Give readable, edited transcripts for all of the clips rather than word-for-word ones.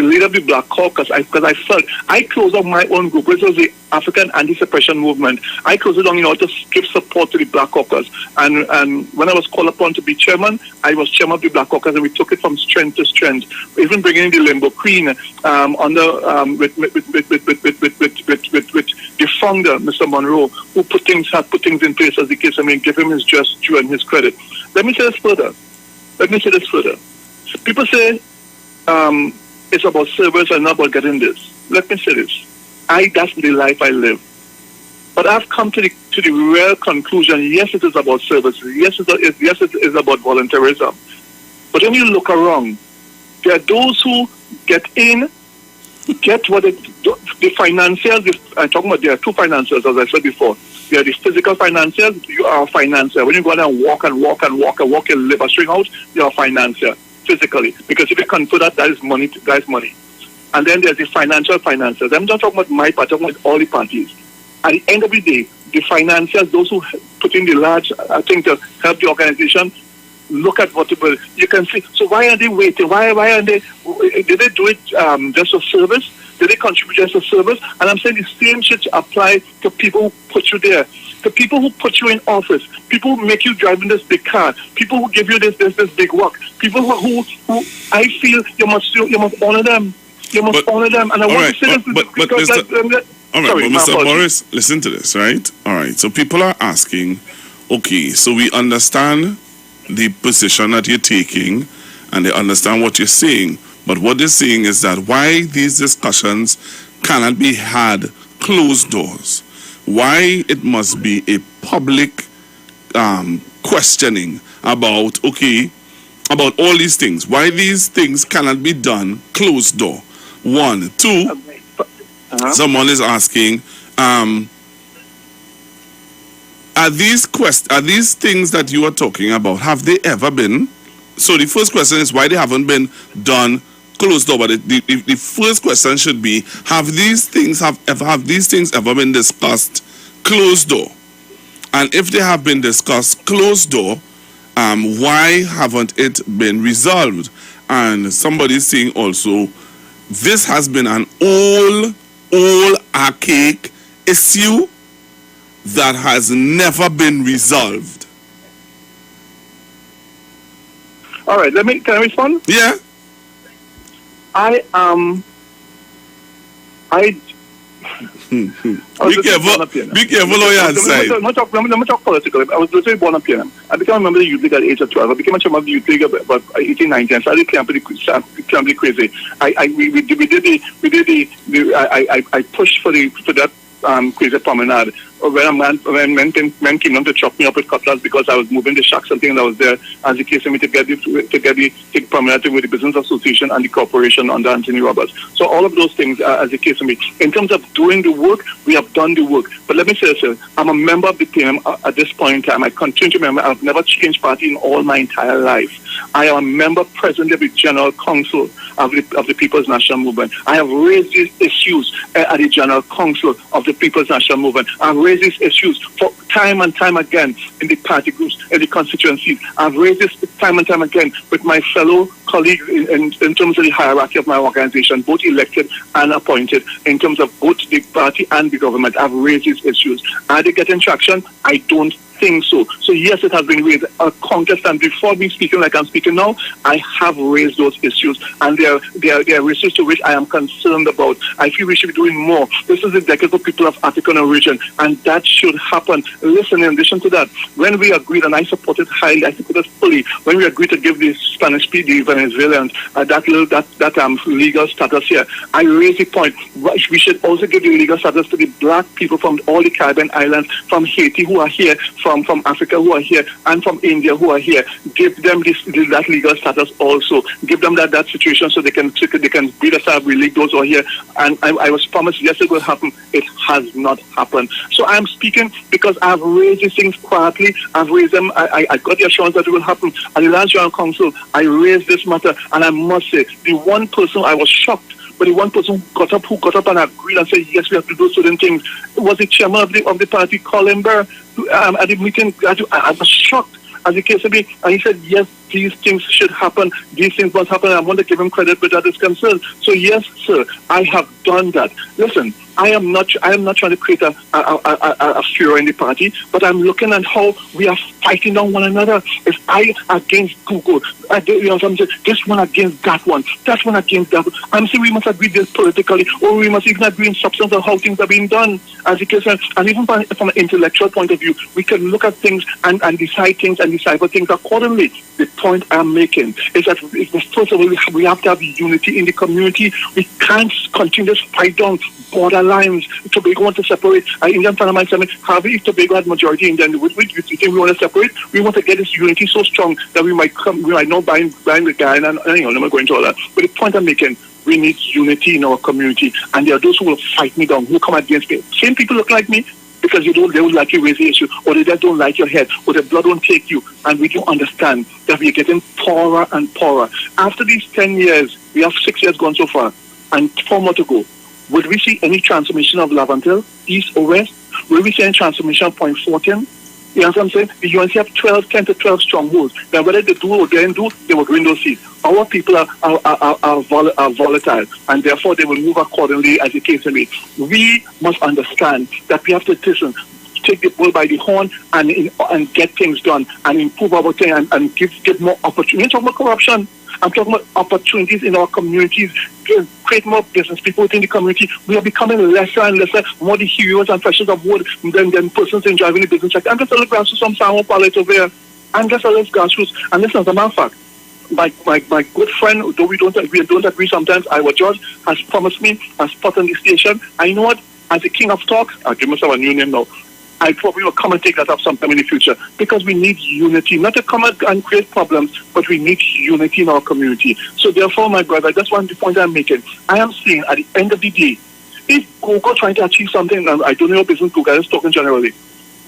the leader of the Black Caucus, because I felt I closed up my own group, which was the African Anti-Suppression Movement. I closed it down in order to give support to the Black Caucus. And when I was called upon to be chairman, I was chairman of the Black Caucus, and we took it from strength to strength. Even bringing in the Limbo Queen with the founder, Mr. Monroe, who had put things in place, as the case. I mean, give him his just due and his credit. Let me say this further. People say it's about service and not about getting this. Let me say this. That's the life I live. But I've come to the real conclusion, yes, it is about service. Yes, it is about volunteerism. But when you look around, there are those who get in, get what the financiers, I'm talking about there are two financiers, as I said before. There are the physical financiers, you are a financier. When you go down and walk and your liver string out, you are a financier, physically. Because if you consider that is money, And then there's the financial financiers. I'm not talking about my party, I'm talking about all the parties. At the end of the day, the financiers, those who put in the large thing to help the organization, look at what you can see. So why are they waiting? Why are they? Did they do it just for service? Did they contribute just for service? And I'm saying the same should apply to people who put you there, to people who put you in office, people who make you drive in this big car, people who give you this big work, people who I feel you must honor them. You must honor them. And I want to say this because Mr. Morris, listen to this, right? All right. So people are asking, okay, so we understand the position that you're taking and they understand what you're saying. But what they're saying is that why these discussions cannot be had closed doors. Why it must be a public questioning about all these things. Why these things cannot be done closed door. 1, 2. Someone is asking, are these things that you are talking about, have they ever been? So the first question is why they haven't been done closed door. But the first question should be, have these things ever been discussed closed door? And if they have been discussed closed door, why haven't it been resolved? And somebody's saying also, this has been an old archaic issue that has never been resolved. All right, can I respond? Yeah. Be careful on your side. Let me talk politically. I was literally born up here. I became a member of the youth league at the age of 12. I became a chairman of the youth league about 18, 19. I started camping crazy. I pushed for that crazy promenade. When men came down to chop me up with cutlass because I was moving the shack, something, and I was there as the case for me to get the promenade with the Business Association and the corporation under Anthony Roberts. So all of those things as the case for me. In terms of doing the work, we have done the work. But let me say this, I'm a member of the PMM at this point in time. I continue to be a member. I've never changed party in all my entire life. I am a member presently of the General Council of the People's National Movement. I have raised these issues at the General Council of the People's National Movement. I've raised these issues for time and time again in the party groups, in the constituencies. I've raised this time and time again with my fellow colleagues in terms of the hierarchy of my organization, both elected and appointed, in terms of both the party and the government. I've raised these issues. Are they getting traction? I don't think so. So yes, it has been raised a countless time. Before me speaking like I'm speaking now, I have raised those issues, and there are issues to which I am concerned about. I feel we should be doing more. This is the decade for people of African origin, and that should happen. Listen, in addition to that, when we agreed, and I supported highly, I supported fully, when we agreed to give the Spanish the Venezuelans that legal status here, I raised the point. We should also give the legal status to the black people from all the Caribbean islands, from Haiti who are here, from Africa who are here, and from India who are here. Give them that legal status also. Give them that situation so they can breed us up, release those who are here. And I was promised, yes, it will happen. It has not happened. So I'm speaking because I've raised these things quietly. I've raised them. I got the assurance that it will happen. At the last General Council, I raised this matter, and I must say, the one person I was shocked, but the one person who got up and agreed and said, yes, we have to do certain things, was the chairman of the party, Colin Burr, at the meeting. I was shocked, as the case may be, and he said, yes, these things should happen, these things must happen. I want to give him credit where that is concerned. So yes, sir, I have done that. Listen, I am not trying to create a furor in the party, but I'm looking at how we are fighting on one another. If I against Google, this one against that one against that one. I'm saying we must agree this politically, or we must even agree in substance of how things are being done. As you can say, and even from an intellectual point of view, we can look at things and decide things and decipher things accordingly. The point I'm making is that first of all, we have to have unity in the community. We can't continue to fight down borderlines. Tobago want to separate. Indian fan of mine said, Harvey, if Tobago had majority Indian, you think we want to separate? We want to get this unity so strong that we might not bind the guy, and I'm not going into all that. But the point I'm making, we need unity in our community, and there are those who will fight me down, who come against me. Same people look like me, because they don't like you raise the issue, or they just don't like your head, or the blood won't take you, and we don't understand that we're getting poorer and poorer. After these 10 years, we have 6 years gone so far, and 4 more to go. Would we see any transformation of Lavantil, east or west? Will we see any transformation of Point 14? You know what I'm saying? The UNC have 10 to 12 strongholds. Now, whether they do or they don't do, they will win those seats. Our people are volatile, and therefore they will move accordingly as the case may be. We must understand that we have to take the bull by the horn and get things done and improve our thing and give more opportunity. I'm talking about corruption. I'm talking about opportunities in our communities, create more business people within the community. We are becoming lesser and lesser, more the heroes and freshers of wood than persons in driving the business sector. I'm just a little grassroots from Samuel Palette over there. I'm just a little grassroots. And listen, as a matter of fact, my good friend, though we don't agree sometimes, IWER George, has promised me a spot on the station. I know what, as the king of talk, I'll give myself a new name now, I probably will come and take that up sometime in the future, because we need unity, not to come and create problems, but we need unity in our community. So therefore, my brother, that's one the point I'm making. I am saying at the end of the day, if Google trying to achieve something, and I don't know your business, Google, I'm just talking generally,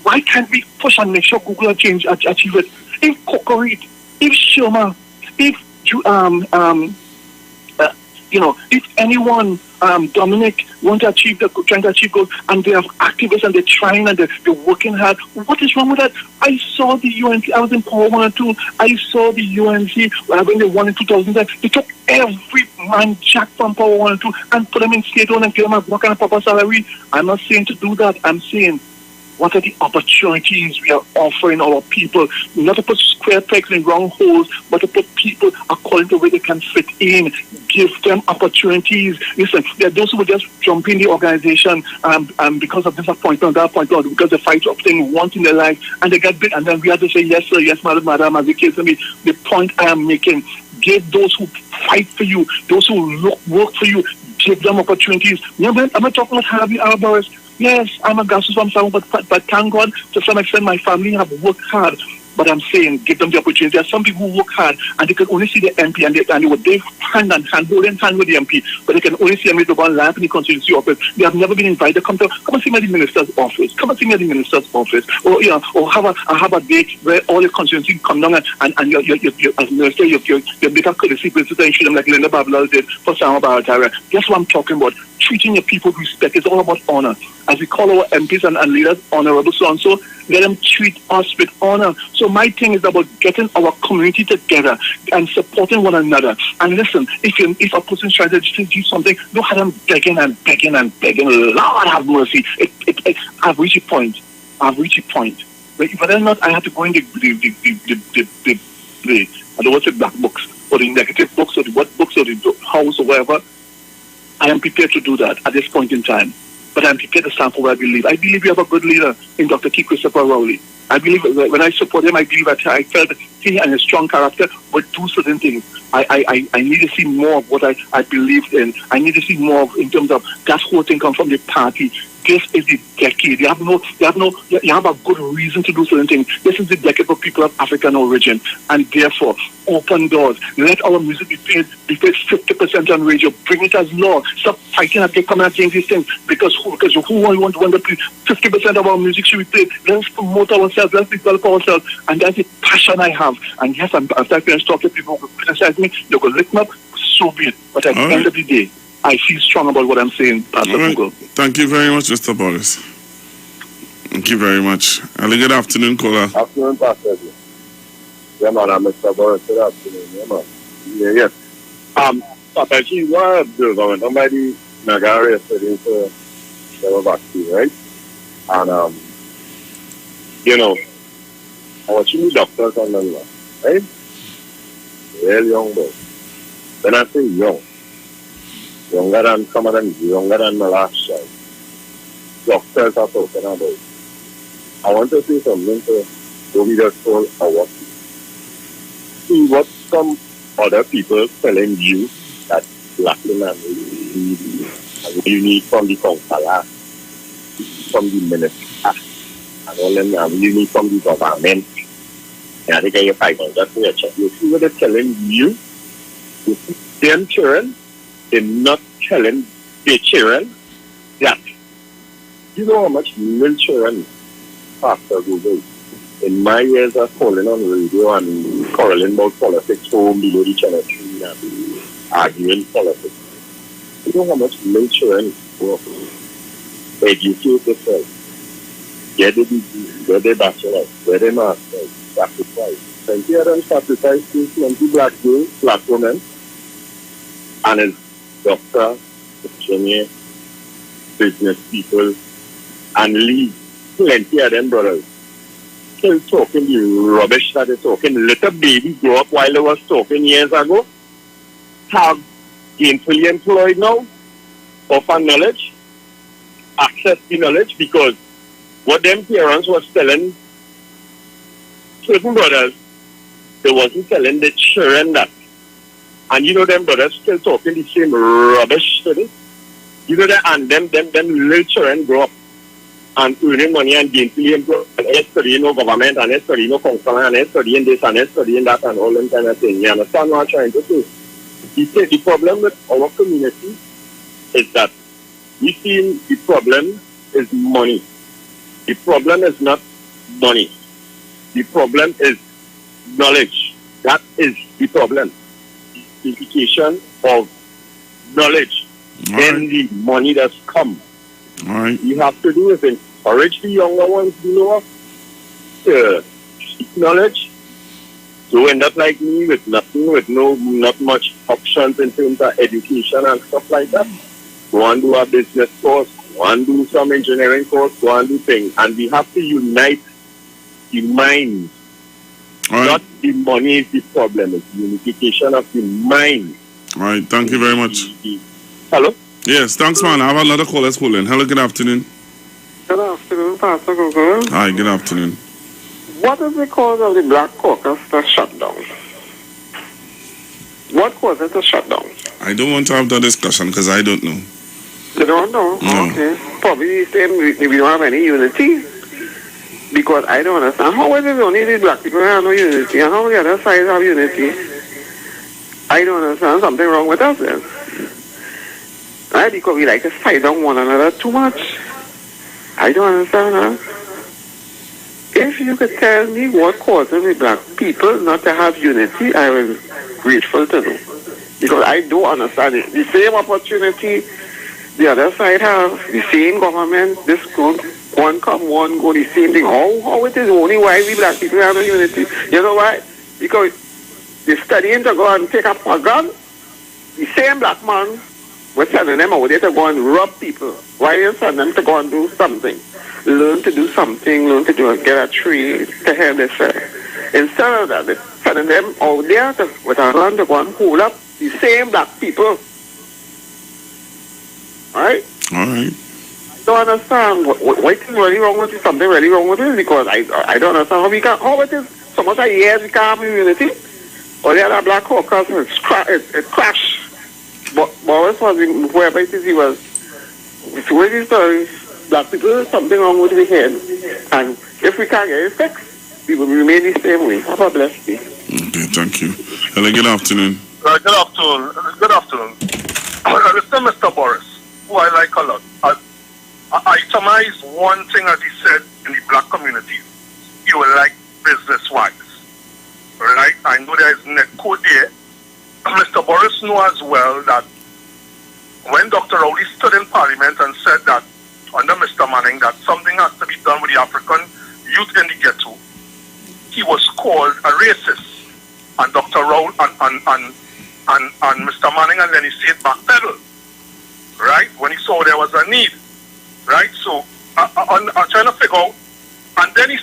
why can't we push and make sure Google achieve it? If Cocorite, if Shoma, if if anyone, Dominic, trying to achieve goals, and they have activists and they're trying and they're working hard, what is wrong with that? I saw the UNC, I was in Power 1 and 2, I saw the UNC when they won in 2010. They took every man jack from Power 1 and 2 and put them in state one and give them a work and a proper salary. I'm not saying to do that. I'm saying, what are the opportunities we are offering our people? Not to put square pegs in round holes, but to put people according to where they can fit in. Give them opportunities. Listen, there are those who will just jump in the organization because of disappointment, that point out, because they fight up things once in their life, and they get big, and then we have to say, yes, sir, yes, madam, as the case may be. The point I am making, give those who fight for you, those who work for you, give them opportunities. I'm not talking about Harvey Alvarez. Yes, I'm a grassroots from Samuel, but thank God, to some extent, my family have worked hard. But I'm saying, give them the opportunity. There are some people who work hard, and they can only see the MP, and they would hand in hand with the MP, but they can only see them with the one lamp in the constituency office. They have never been invited. Come and see me at the minister's office. Come and see me at the minister's office. Or have a day where all your constituency come down and you as minister, you make a courtesy visit and treat them like Linda Babylon did for Samuel Baratara. That's what I'm talking about. Treating your people with respect is all about honor. As we call our MPs and leaders honorable so-and-so, let them treat us with honor. So my thing is about getting our community together and supporting one another. And listen, if a person's trying to do something, don't have them begging and begging and begging. Lord have mercy. I've reached a point. Whether or not I have to go in the I don't want to say black books, or the negative books, or the what books, or the house, or whatever, I am prepared to do that at this point in time. But I'm prepared to stand for what I believe. I believe we have a good leader in Dr. K. Christopher Rowley. I believe when I support him, I believe that I felt that he and his strong character would do certain things. I need to see more of what I believed in. I need to see more of, in terms of that whole thing come from the party. This is the decade. You have a good reason to do certain things. This is the decade for people of African origin, and therefore open doors. Let our music be played 50% on radio. Bring it as law. Stop fighting and coming against these things because who want to play 50% of our music should be played. Let's promote ourselves. Let's develop ourselves, and that's the passion I have. And yes, after I finish talking, people will criticize me. They'll go lick me up. So be it. But at the end of the day, I feel strong about what I'm saying, Pastor Google. Thank you very much, Mr. Boris. Thank you very much. Good afternoon, caller. Afternoon, Pastor. Yeah, man, I'm Mr. Boris. Good afternoon. Yeah, man. Yeah, yes. Actually, what the government, somebody Nagara yesterday to have a vaccine, right? And, you know, I was seeing doctors on them, right? Real young boy. When I say young, younger than some of them, younger than the last child. Doctors are talking about. I want to say something to what we just told our people. See what some other people telling you that black women you need from the consular, from the minister, and all them you need from the government. And I think I get 500 for your check. You see what they're telling you? You see them children, they're not telling their children that. You know how much little children after Google? In my years of calling on radio and calling about politics home below the channel 3 and arguing politics. You know how much little children work? Educate themselves. Get the degree, get the bachelor, get the master, sacrifice. 20 of them sacrifice to 20 black girls, black women, and as doctor, engineer, business people, and leave plenty of them brothers. Still talking the rubbish that they're talking. Little babies grow up while they was talking years ago. Have gainfully employed now. Offer knowledge. Access the knowledge because what them parents was telling certain brothers, they wasn't telling the children that. And you know them brothers still talking the same rubbish today. You know that and them little children grow up and earning money and gainfully employed and they're studying no government and they're studying no council and they're studying this and they're studying that and all them kind of things. You understand what I'm trying to say? The problem with our community is that we feel the problem is money. The problem is not money. The problem is knowledge. That is the problem. The implication of knowledge. All then right. The money that's come. All right. You have to do is encourage the younger ones below to seek knowledge. So end up like me with nothing, with not much options in terms of education and stuff like that. Go and do a business course, go and do some engineering course, go and do things. And we have to unite the minds. Right. Not the money is the problem, it's the unification of the mind. All right, thank you very much. Hello? Yes, thanks, man. I have another call. Let's call in. Hello, good afternoon. Good afternoon, Pastor Google. Hi, good afternoon. What is the cause of the Black Caucus to shut down? What caused it to shut down? I don't want to have that discussion because I don't know. You don't know? No. Okay. Probably saying we don't have any unity. Because I don't understand. How is it only the black people have no unity? And how the other side have unity? I don't understand. Something wrong with us then. Right? Because we like to fight on one another too much. I don't understand, huh? If you could tell me what causes the black people not to have unity, I will be grateful to know. Because I do understand it. The same opportunity the other side have, the same government, this group, one come, one go, the same thing. How it is only why we black people have no unity? You know why? Because they're studying to go and take up a gun. The same black man, we're sending them out there to go and rob people. Why you send them to go and do something? Learn to do something, learn to do get a tree to help themselves. Instead of that, they're sending them out there with a gun to go and hold up the same black people. Alright? Alright. I don't understand what is really wrong with it, something really wrong with it, because I don't understand how it is so much a years we can't have immunity. Or the other Black Caucus, it crashed. But Boris was, whoever it is, he was, with his stories, black people, something wrong with the head. And if we can't get it fixed, we will remain the same way. Have a blessed day. Okay, thank you. Hello, good afternoon. Good afternoon. Good afternoon. Listen, Mr. Boris, who I like a lot. I itemize one thing that he said in the black community. You will like business-wise. Right? I know there is net code there. Mr. Boris knows as well that when Dr. Rowley stood in Parliament and said that under Mr. Manning that something has to be done with the African youth in the ghetto, he was called a racist. And Dr. Rowley and Mr. Manning and Lenny State backpedaled, right? When he saw there was a need, right? So I'm trying to figure out. And then he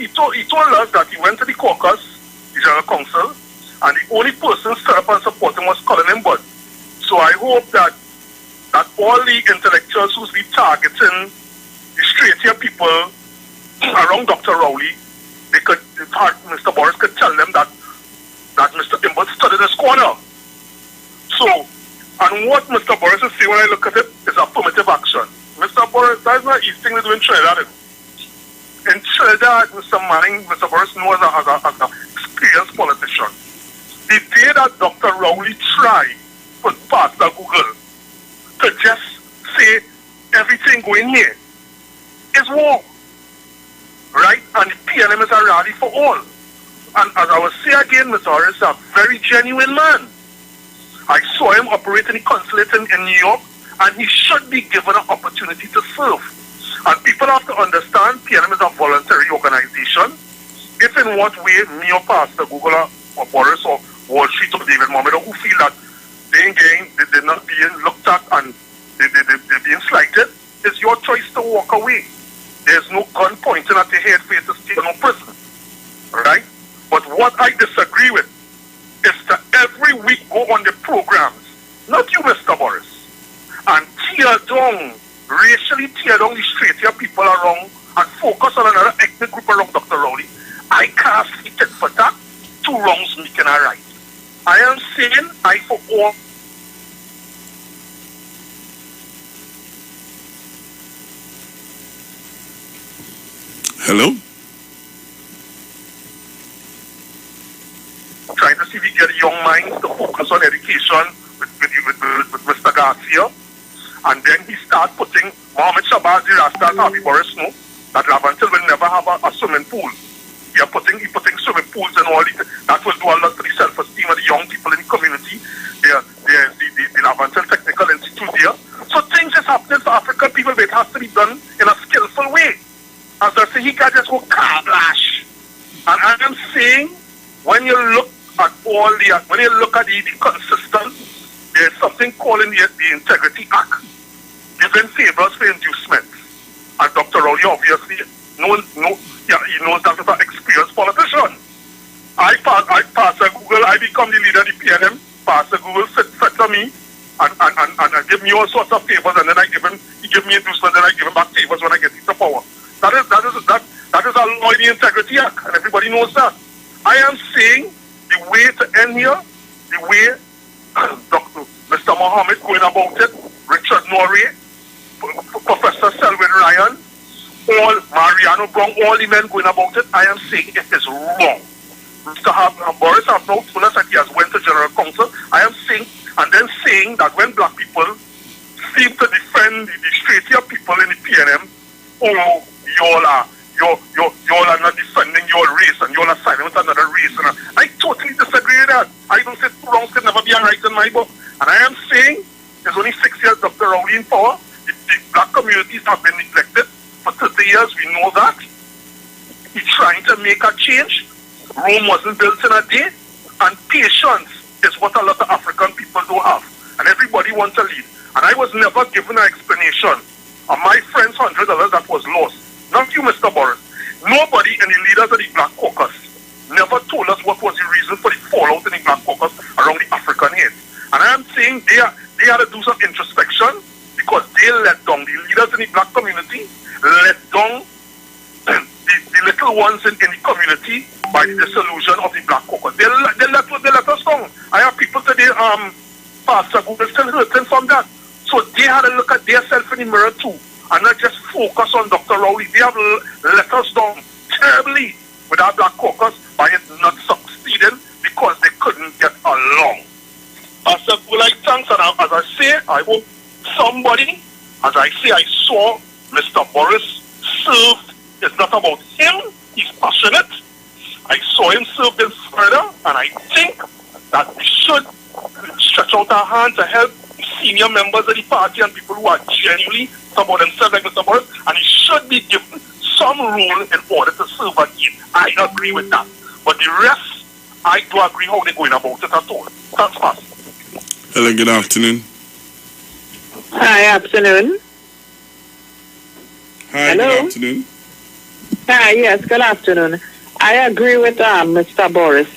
told us that he went to the caucus, the General Council, and the only person stood up and support him was Colin Bud. So I hope that all the intellectuals who's be targeting the straight-here people around Dr. Rowley, Mr. Boris could tell them that Mr. Imbud stood in his corner. So, and what Mr. Boris is saying when I look at it is affirmative action. Mr. Boris, that's not easy thing to do in Trinidad. In Trinidad, Mr. Manning, Mr. Boris knows as an experienced politician. The day that Dr. Rowley tried to pass the Google to just say everything going here is wrong. Right? And the PNM is a rally for all. And as I will say again, Mr. Horace is a very genuine man. I saw him operating the consulate in New York, and he should be given an opportunity to serve. And people have to understand PNM is a voluntary organization. If in what way me or Pastor Google or Boris or Wall Street or David Mohammed who feel that they're not being looked at and they're being slighted, it's your choice to walk away. There's no gun pointing at your head for you to stay in prison. Right? But what I disagree with is to every week go on the programs, not you, Mr. Boris, and racially tear down the straight-here people around and focus on another ethnic group around Dr. Rowley. I can't see it for that. Two wrongs making a right. I am saying I for all. Hello? Trying to see if we get young minds to focus on education with Mr. Garcia. And then he started putting Mohammed Shabazz, the Rasta, Harvey Boris know that Lavantil will never have a swimming pool. He putting swimming pools and all that will do a lot to the self-esteem of the young people in the community. There's the Lavantil Technical Institute there. So things is happening for African people, but it has to be done in a skillful way. As I say, he can't just go carlash. And I am saying, when you look at the consistent, there's something called in the Integrity Act, giving favors for inducements. And Dr. Rowley obviously knows that as an experienced politician. I pass a Google, I become the leader of the PNM, pass a Google, sit to me, and give me all sorts of favors, and then he give me inducements, and I give him back favors when I get into power. That is a law in the Integrity Act, and everybody knows that. I am saying the way to end here, the way Dr. Mr. Mohammed going about it, Richard Norrie, Professor Selwyn Ryan, all Mariano Brown, all the men going about it, I am saying it is wrong. Mr. Boris has now told us that he has went to General Council. I am saying, and then saying that when black people seem to defend the straight-here people in the PNM, oh, y'all are not defending your race and y'all are siding with another race. And I totally disagree with that. I don't say two wrongs can never be a right in my book. And I am saying there's only 6 years Dr. Rowley in power. The black communities have been neglected for 30 years. We know that. He's trying to make a change. Rome wasn't built in a day. And patience is what a lot of African people don't have. And everybody wants to lead. And I was never given an explanation of my friend's $100 that was lost. Not you, Mr. Boris. Nobody in the leaders of the Black Caucus never told us what was the reason for the fallout in the Black Caucus around the African heads. And I am saying they had to do some introspection because they let down the leaders in the black community, let down the little ones in the community by the dissolution of the Black Caucus. They let us down. I have people today, Pastor Google still hurting from that. So they had to look at themselves in the mirror too. And not just focus on Dr. Rowley. They have let us down terribly with our Black Caucus by it not succeeding because they couldn't get along. Pastor Gulai, thanks, and as I say, I hope somebody, as I say, I saw Mr. Boris served. It's not about him. He's passionate. I saw him serve in further, and I think that we should stretch out our hand to help senior members of the party and people who are genuinely about themselves like Mr. Boris, and he should be given some role in order to serve again. I agree with that. But the rest, I do agree how they're going about it at all. Thanks, Pastor. Hello, good afternoon. Hi, afternoon. Hi, Hello? good afternoon. Hi, yes, good afternoon. I agree with Mr. Boris.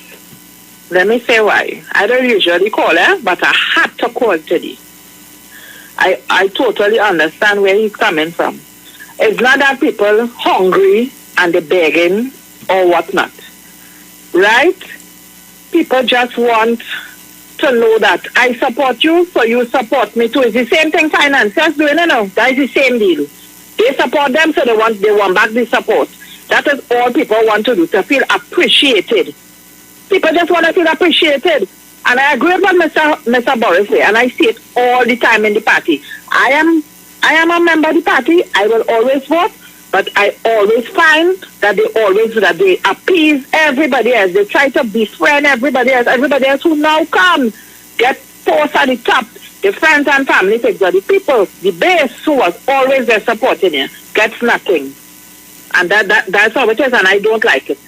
Let me say why. I don't usually call but I had to call today. I totally understand where he's coming from. It's not that people hungry and they're begging or whatnot. Right? People just want to know that I support you, so you support me too. It's the same thing financiers doing, That is the same deal. They support them, so they want back the support. That is all people want to do, to feel appreciated. People just want to feel appreciated. And I agree with what Mr. Boris said, and I see it all the time in the party. I am a member of the party. I will always vote, but I always find that they appease everybody else. They try to befriend everybody else who now comes, get posts at the top. The friends and family figures, the people, the base who was always there supporting you, gets nothing. And that's how it is, and I don't like it.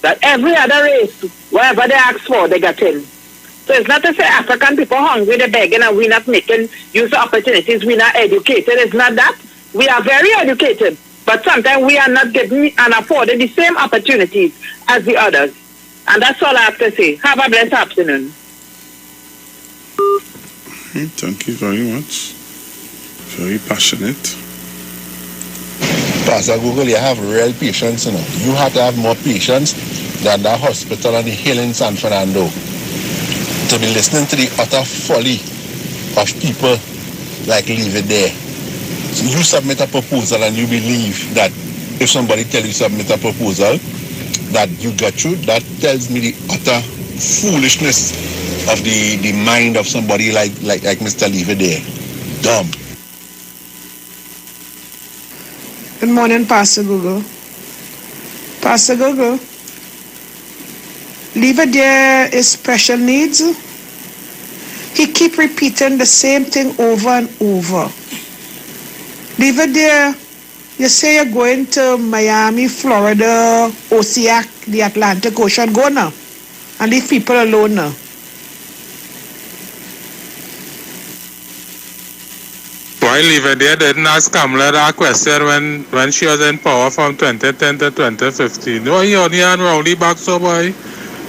That every other race, whatever they ask for, they get in. So it's not to say African people hungry, they're begging, and we're not making use of opportunities, we're not educated. It's not that. We are very educated, but sometimes we are not getting and afforded the same opportunities as the others. And that's all I have to say. Have a blessed afternoon. Thank you very much. Very passionate. Pastor Google, you have real patience, You have to have more patience than that hospital on the hill in San Fernando. To be listening to the utter folly of people like Leave It There. So you submit a proposal and you believe that if somebody tells you submit a proposal, that you got through, that tells me the utter foolishness of the mind of somebody like Mr. Leave It There. Dumb. Good morning, Pastor Google. Pastor Google, Leave It There is special needs. He keep repeating the same thing over and over. Leave It There, you say you're going to Miami, Florida, Oceanic, the Atlantic Ocean. Go now. And leave people alone now. Why Leave It There didn't ask Kamala that question when she was in power from 2010 to 2015? No, he only had Rowley back, so boy.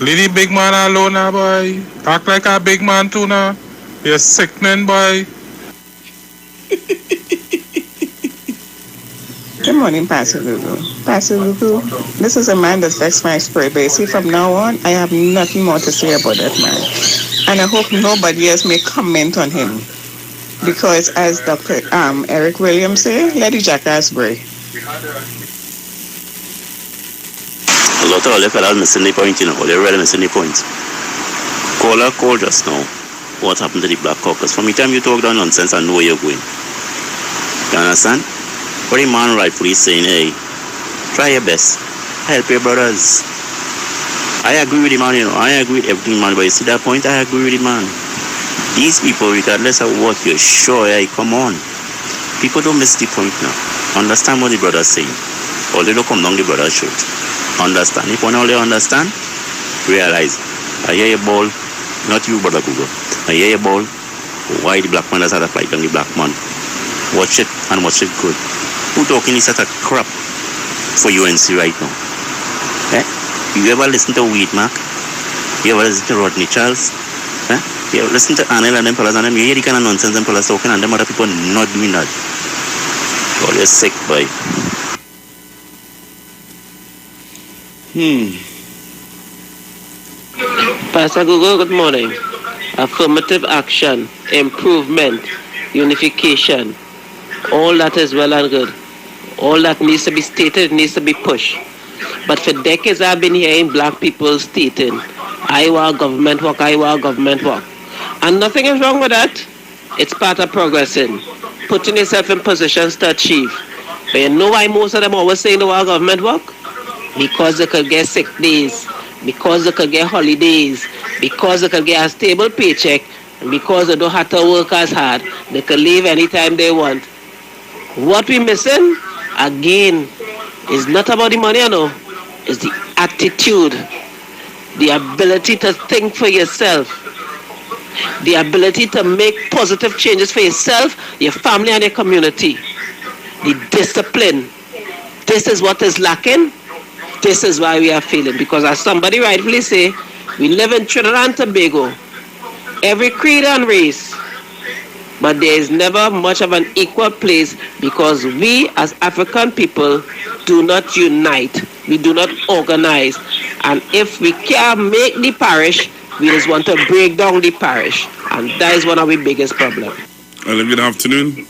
Leave the big man alone now, boy. Act like a big man too now. You're sickening, boy. Good morning, Pastor Lulu. Pastor Lulu, this is a man that vexed my spirit, but you see, from now on, I have nothing more to say about that man. And I hope nobody else may comment on him. Because as Dr. Eric Williams say, let the jackass break. A lot of other fellas missing the point, They're really missing the point. Call just now what happened to the Black Caucus. From the time you talk that nonsense, I know where you're going. You understand? But the man rightfully saying, hey, try your best. Help your brothers. I agree with the man, I agree with everything, man. But you see that point? I agree with the man. These people, regardless of what you're sure, come on. People don't miss the point now. Understand what the brother's saying. Or they don't come down the brother's throat. Understand. If one only understand, realize. I hear your ball, not you, brother Google. I hear your ball. Why the black man has had a fight on the black man? Watch it and watch it good. Who talking is such a crap for UNC right now? You ever listen to Wheat Mark? You ever listen to Rodney Charles? You ever listen to Anel and them fellas and them? You hear the kind of nonsense them fellas talking and them other people not doing that. Oh, you're sick, boy. Pastor Google, good morning. Affirmative action, improvement, unification. All that is well and good. All that needs to be stated, needs to be pushed. But for decades I've been hearing black people stating, I want government work, I want government work. And nothing is wrong with that. It's part of progressing. Putting yourself in positions to achieve. But you know why most of them always say they want government work? Because they could get sick days, because they could get holidays, because they could get a stable paycheck, and because they don't have to work as hard, they can leave anytime they want. What we missing? Again, It's not about the money, it's the attitude, the ability to think for yourself, the ability to make positive changes for yourself, your family, and your community. The discipline. This is what is lacking. This is why we are failing. Because as somebody rightfully say, we live in Trinidad and Tobago. Every creed and race. But there is never much of an equal place because we as African people do not unite. We do not organize. And if we can't make the parish, we just want to break down the parish. And that is one of the biggest problems. Hello, good afternoon.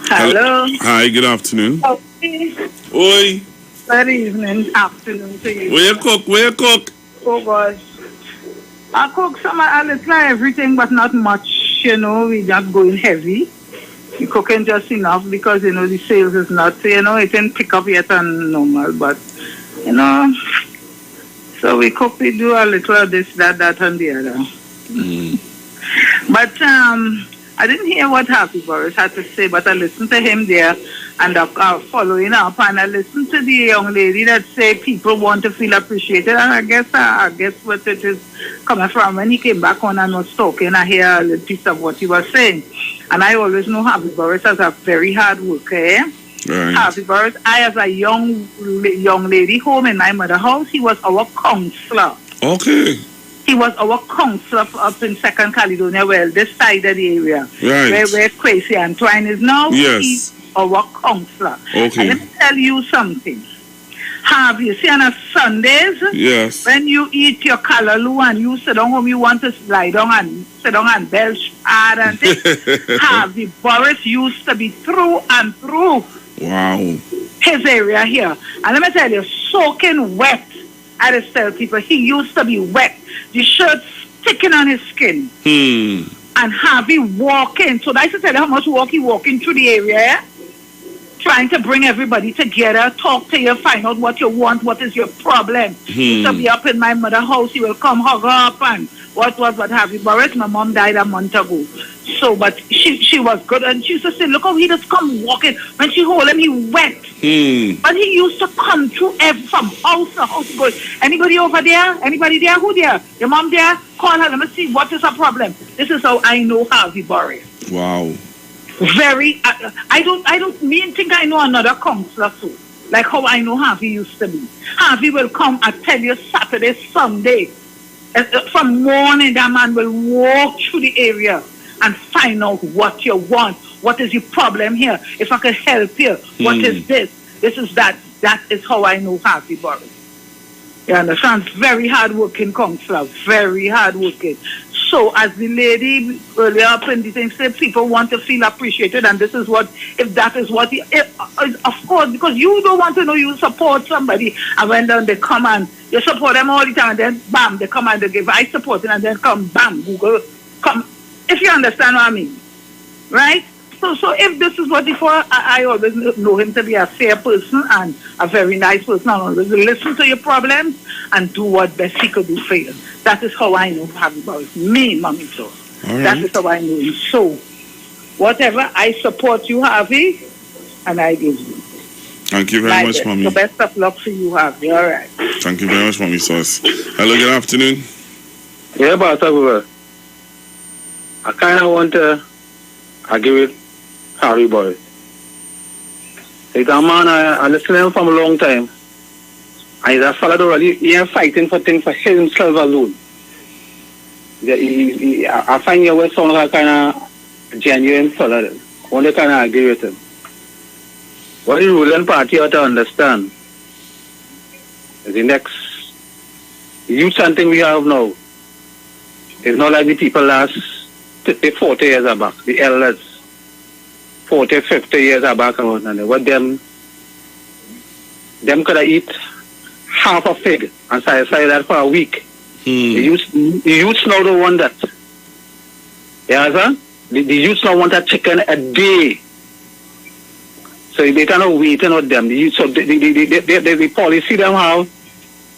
Hello. Hi, good afternoon. Okay. Oi. Good evening, afternoon to you. Where you cook? Oh gosh. I cook a little everything, but not much, we just going heavy. We cooking just enough because, the sales is not, it didn't pick up yet and normal, but, so we cook, we do a little of this, that, and the other. But, I didn't hear what Happy Boris had to say, but I listened to him there and following up, and I listened to the young lady that say people want to feel appreciated, and I guess what it is coming from. When he came back on and was talking, I hear a little piece of what he was saying, and I always know Happy Boris as a very hard worker. Right. Happy Boris, I as a young lady home in my mother's house, he was our counselor. Okay. He was our counselor up in Second Caledonia, well, this side of the area. Right. Where Crazy Antoine is now. Yes. He's our counselor. Okay. And let me tell you something. Have you see on a Sundays? Yes. When you eat your kalaloo and you sit down home, you want to lie down and sit down and belch hard and things. Harvey Boris used to be through and through. Wow. His area here. And let me tell you, soaking wet. I just tell people, he used to be wet. The shirt sticking on his skin. And Harvey walking. So I used to tell you how much he walking through the area. Trying to bring everybody together, talk to you, find out what you want, what is your problem. He used to be up in my mother's house, he will come hug her up and what have you. Boris, my mom died a month ago. So, but she was good and she used to say, look how he just come walking. When she hold him, he wet. But he used to come through from house to house. Going, anybody over there? Anybody there? Who there? Your mom there? Call her, let me see, what is her problem? This is how I know Harvey Boris. Wow. Very, I don't think I know another counselor so, like how I know Harvey used to be. Harvey will come, I tell you, Saturday, Sunday, from morning, that man will walk through the area and find out what you want, what is your problem here, if I can help you, what is this is that. That is how I know Harvey Boris. You understand? Very hard-working counselor, very hard-working. So, as the lady earlier up in the thing said, people want to feel appreciated, and this is what, if that is what, of course, because you don't want to know you support somebody, and when then they come and you support them all the time, and then bam, they come and they give, I support it, and then come, bam, Google, come, if you understand what I mean, right? So if this is what before, I always know him to be a fair person and a very nice person. I always listen to your problems and do what best he could do for you. That is how I know Harvey Boris. Me, Mommy, so. Right. That is how I know him. So, whatever, I support you, Harvey, and I give you. Thank you very much, Mommy. The best of luck for you, Harvey. All right. Thank you very much, Mommy Sauce. Hello, good afternoon. Yeah, but I kind of want to argue with Harvey Boris. He's a man I listen to him from a long time. And he's a fellow that really he ain't fighting for things for himself alone. I find you always sound like a kind of genuine fellow. Only kind of agree with him. What the ruling party ought to understand is the next youth something we have now. It's not like the people last 40 years back, the elders. 40, 50 years back and what them could have eat half a fig and say that for a week. The youths now don't want that. Yeah, sir? The youths now want a chicken a day. So they cannot wait on them. So the policy them have.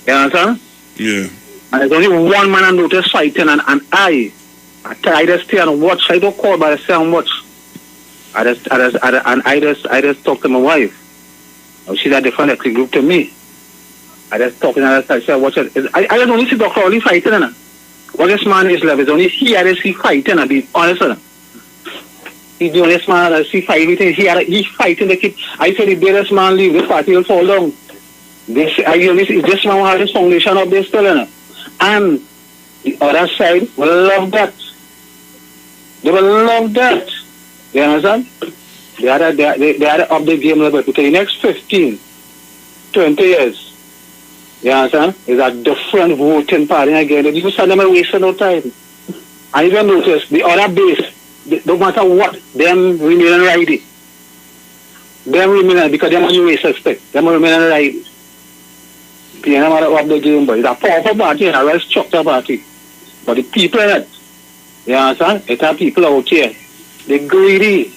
Yeah, sir? Yeah. And there's only one man I notice fighting and I just stay and watch. I don't call by the sound much. I just talk to my wife. She's a different ethnic group to me. I just talking and I said, watch it. I don't only see Dr. Rowley fighting. What this man is left is only he had to see fighting, and be honest. He's the honest man that see fighting. He fighting the kid. I said, if this man leave, this party will fall down. This man has this foundation of this still. And the other side will love that. They will love that. You understand? They had to up the game a little bit because the next 15, 20 years, you understand, is a different voting party again. You said them wasting no time. And even notice, the other base, no matter what, them remain righty. Them remain, because them you suspect, them remain righty. You know what up the game, but it's a powerful party and a well structured party. But the people in it, you understand, it's a people out here, they're greedy.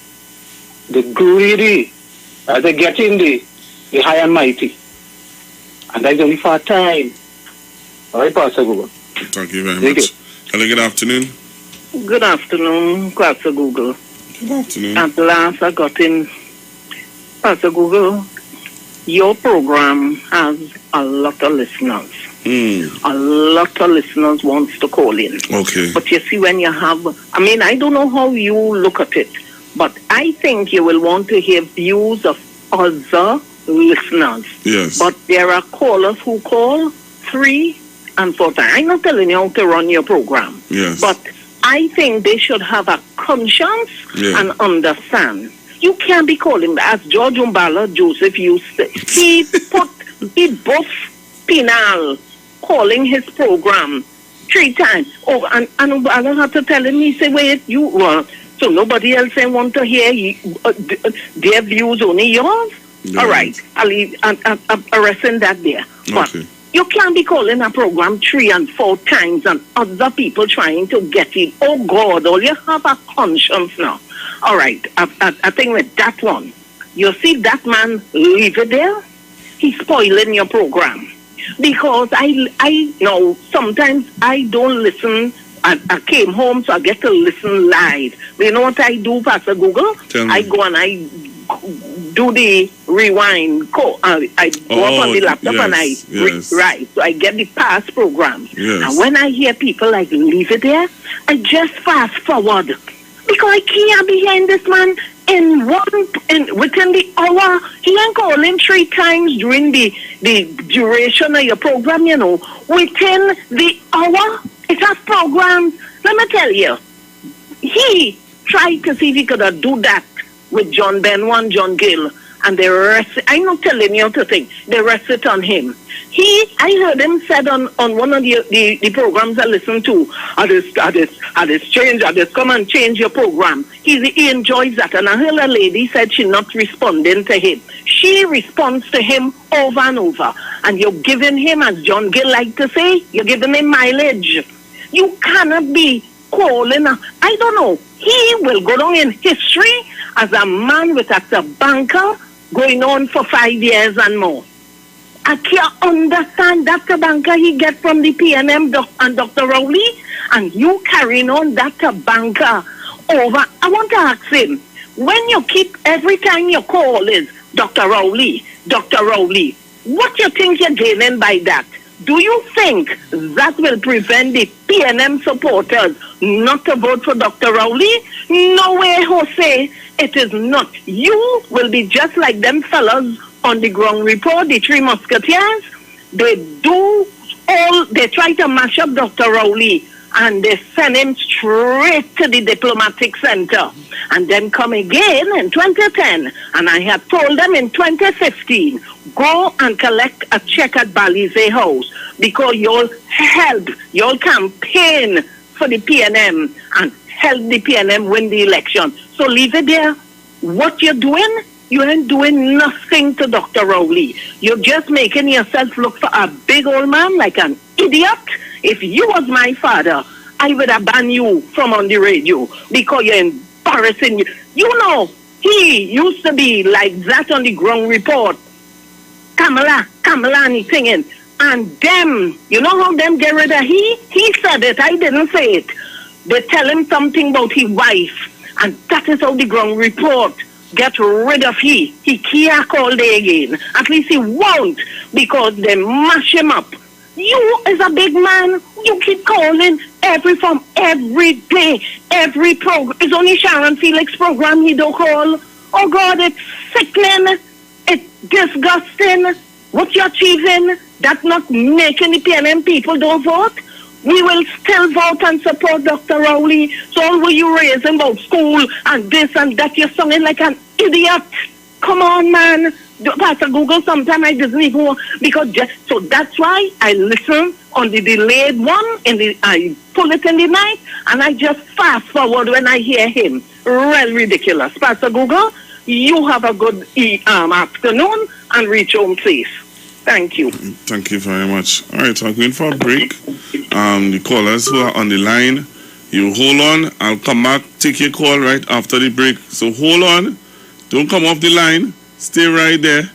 As they get in the high and mighty. And that's only for a time. All right, Pastor Google. Thank you very much. Hello, good afternoon. Good afternoon, Pastor Google. Good afternoon. At last I got in. Pastor Google, your program has a lot of listeners. A lot of listeners wants to call in. Okay. But you see, when you have, I don't know how you look at it, but I think you will want to hear views of other listeners. Yes. But there are callers who call 3 and 4 times. I'm not telling you how to run your program. Yes. But I think they should have a conscience and understand. You can't be calling, as George Umbala Joseph used to. He buff penal calling his program 3 times. Oh, and Umbala had to tell him, he said, wait, so nobody else want to hear their views, only yours? Yeah. All right, I'll arresting that there. But you can't be calling a program 3 and 4 times and other people trying to get in. Oh, God, all you have a conscience now. All right, I think with that one, you see that man leave it there, he's spoiling your program. Because I know sometimes I don't listen. I came home, so I get to listen live. But you know what I do, Pastor Google? I go and I do the rewind. I go up on the laptop and I write. So I get the past programs. Yes. And when I hear people like leave it there, I just fast forward. Because I can't be hearing this man within the hour. He ain't calling 3 times during the duration of your program, you know. Within the hour, it has programs. Let me tell you, he tried to see if he could do that with John Benoit, John Gill, and they rest. I'm not telling you to think. They rested on him. I heard him said on one of the programs I listened to, I just come and change your program. He enjoys that. And I heard a lady said she's not responding to him. She responds to him over and over. And you're giving him, as John Gill like to say, you're giving him mileage. You cannot be calling. I don't know. He will go down in history as a man with a banker going on for 5 years and more. I can't understand that banker he get from the PNM and Dr. Rowley, and you carrying on that banker over. I want to ask him, when you keep every time you call is Dr. Rowley, what you think you're gaining by that? Do you think that will prevent the PNM supporters not to vote for Dr. Rowley? No way, Jose. It is not. You will be just like them fellas on the ground report, the 3 Musketeers. They try to mash up Dr. Rowley and they send him straight to the diplomatic center. And then come again in 2010. And I have told them in 2015, go and collect a check at Balize House because you'll campaign for the PNM and help the PNM win the election. So leave it there. What you're doing, you ain't doing nothing to Dr. Rowley. You're just making yourself look for a big old man like an idiot. If you was my father, I would have banned you from on the radio because you're embarrassing. You know, he used to be like that on the ground report. Kamala and he singing. And them, you know how them get rid of he? He said it, I didn't say it. They tell him something about his wife. And that is how the ground report get rid of he. He can't call there again. At least he won't, because they mash him up. You as a big man, you keep calling every day, every program. It's only Sharon Felix program he don't call. Oh God, it's sickening. It's disgusting. What you're achieving, that's not making the PNM people don't vote. We will still vote and support Dr. Rowley. So all what you raising about school and this and that, you're sounding like an idiot. Come on, man. Pastor Google, sometimes I just need to, because so that's why I listen on the delayed one, I pull it in the night, and I just fast forward when I hear him. Real ridiculous. Pastor Google, you have a good afternoon and reach home safe. Thank you. Thank you very much. All right, so I'm going for a break. The callers who are on the line, you hold on. I'll come back, take your call right after the break. So hold on. Don't come off the line. Stay right there.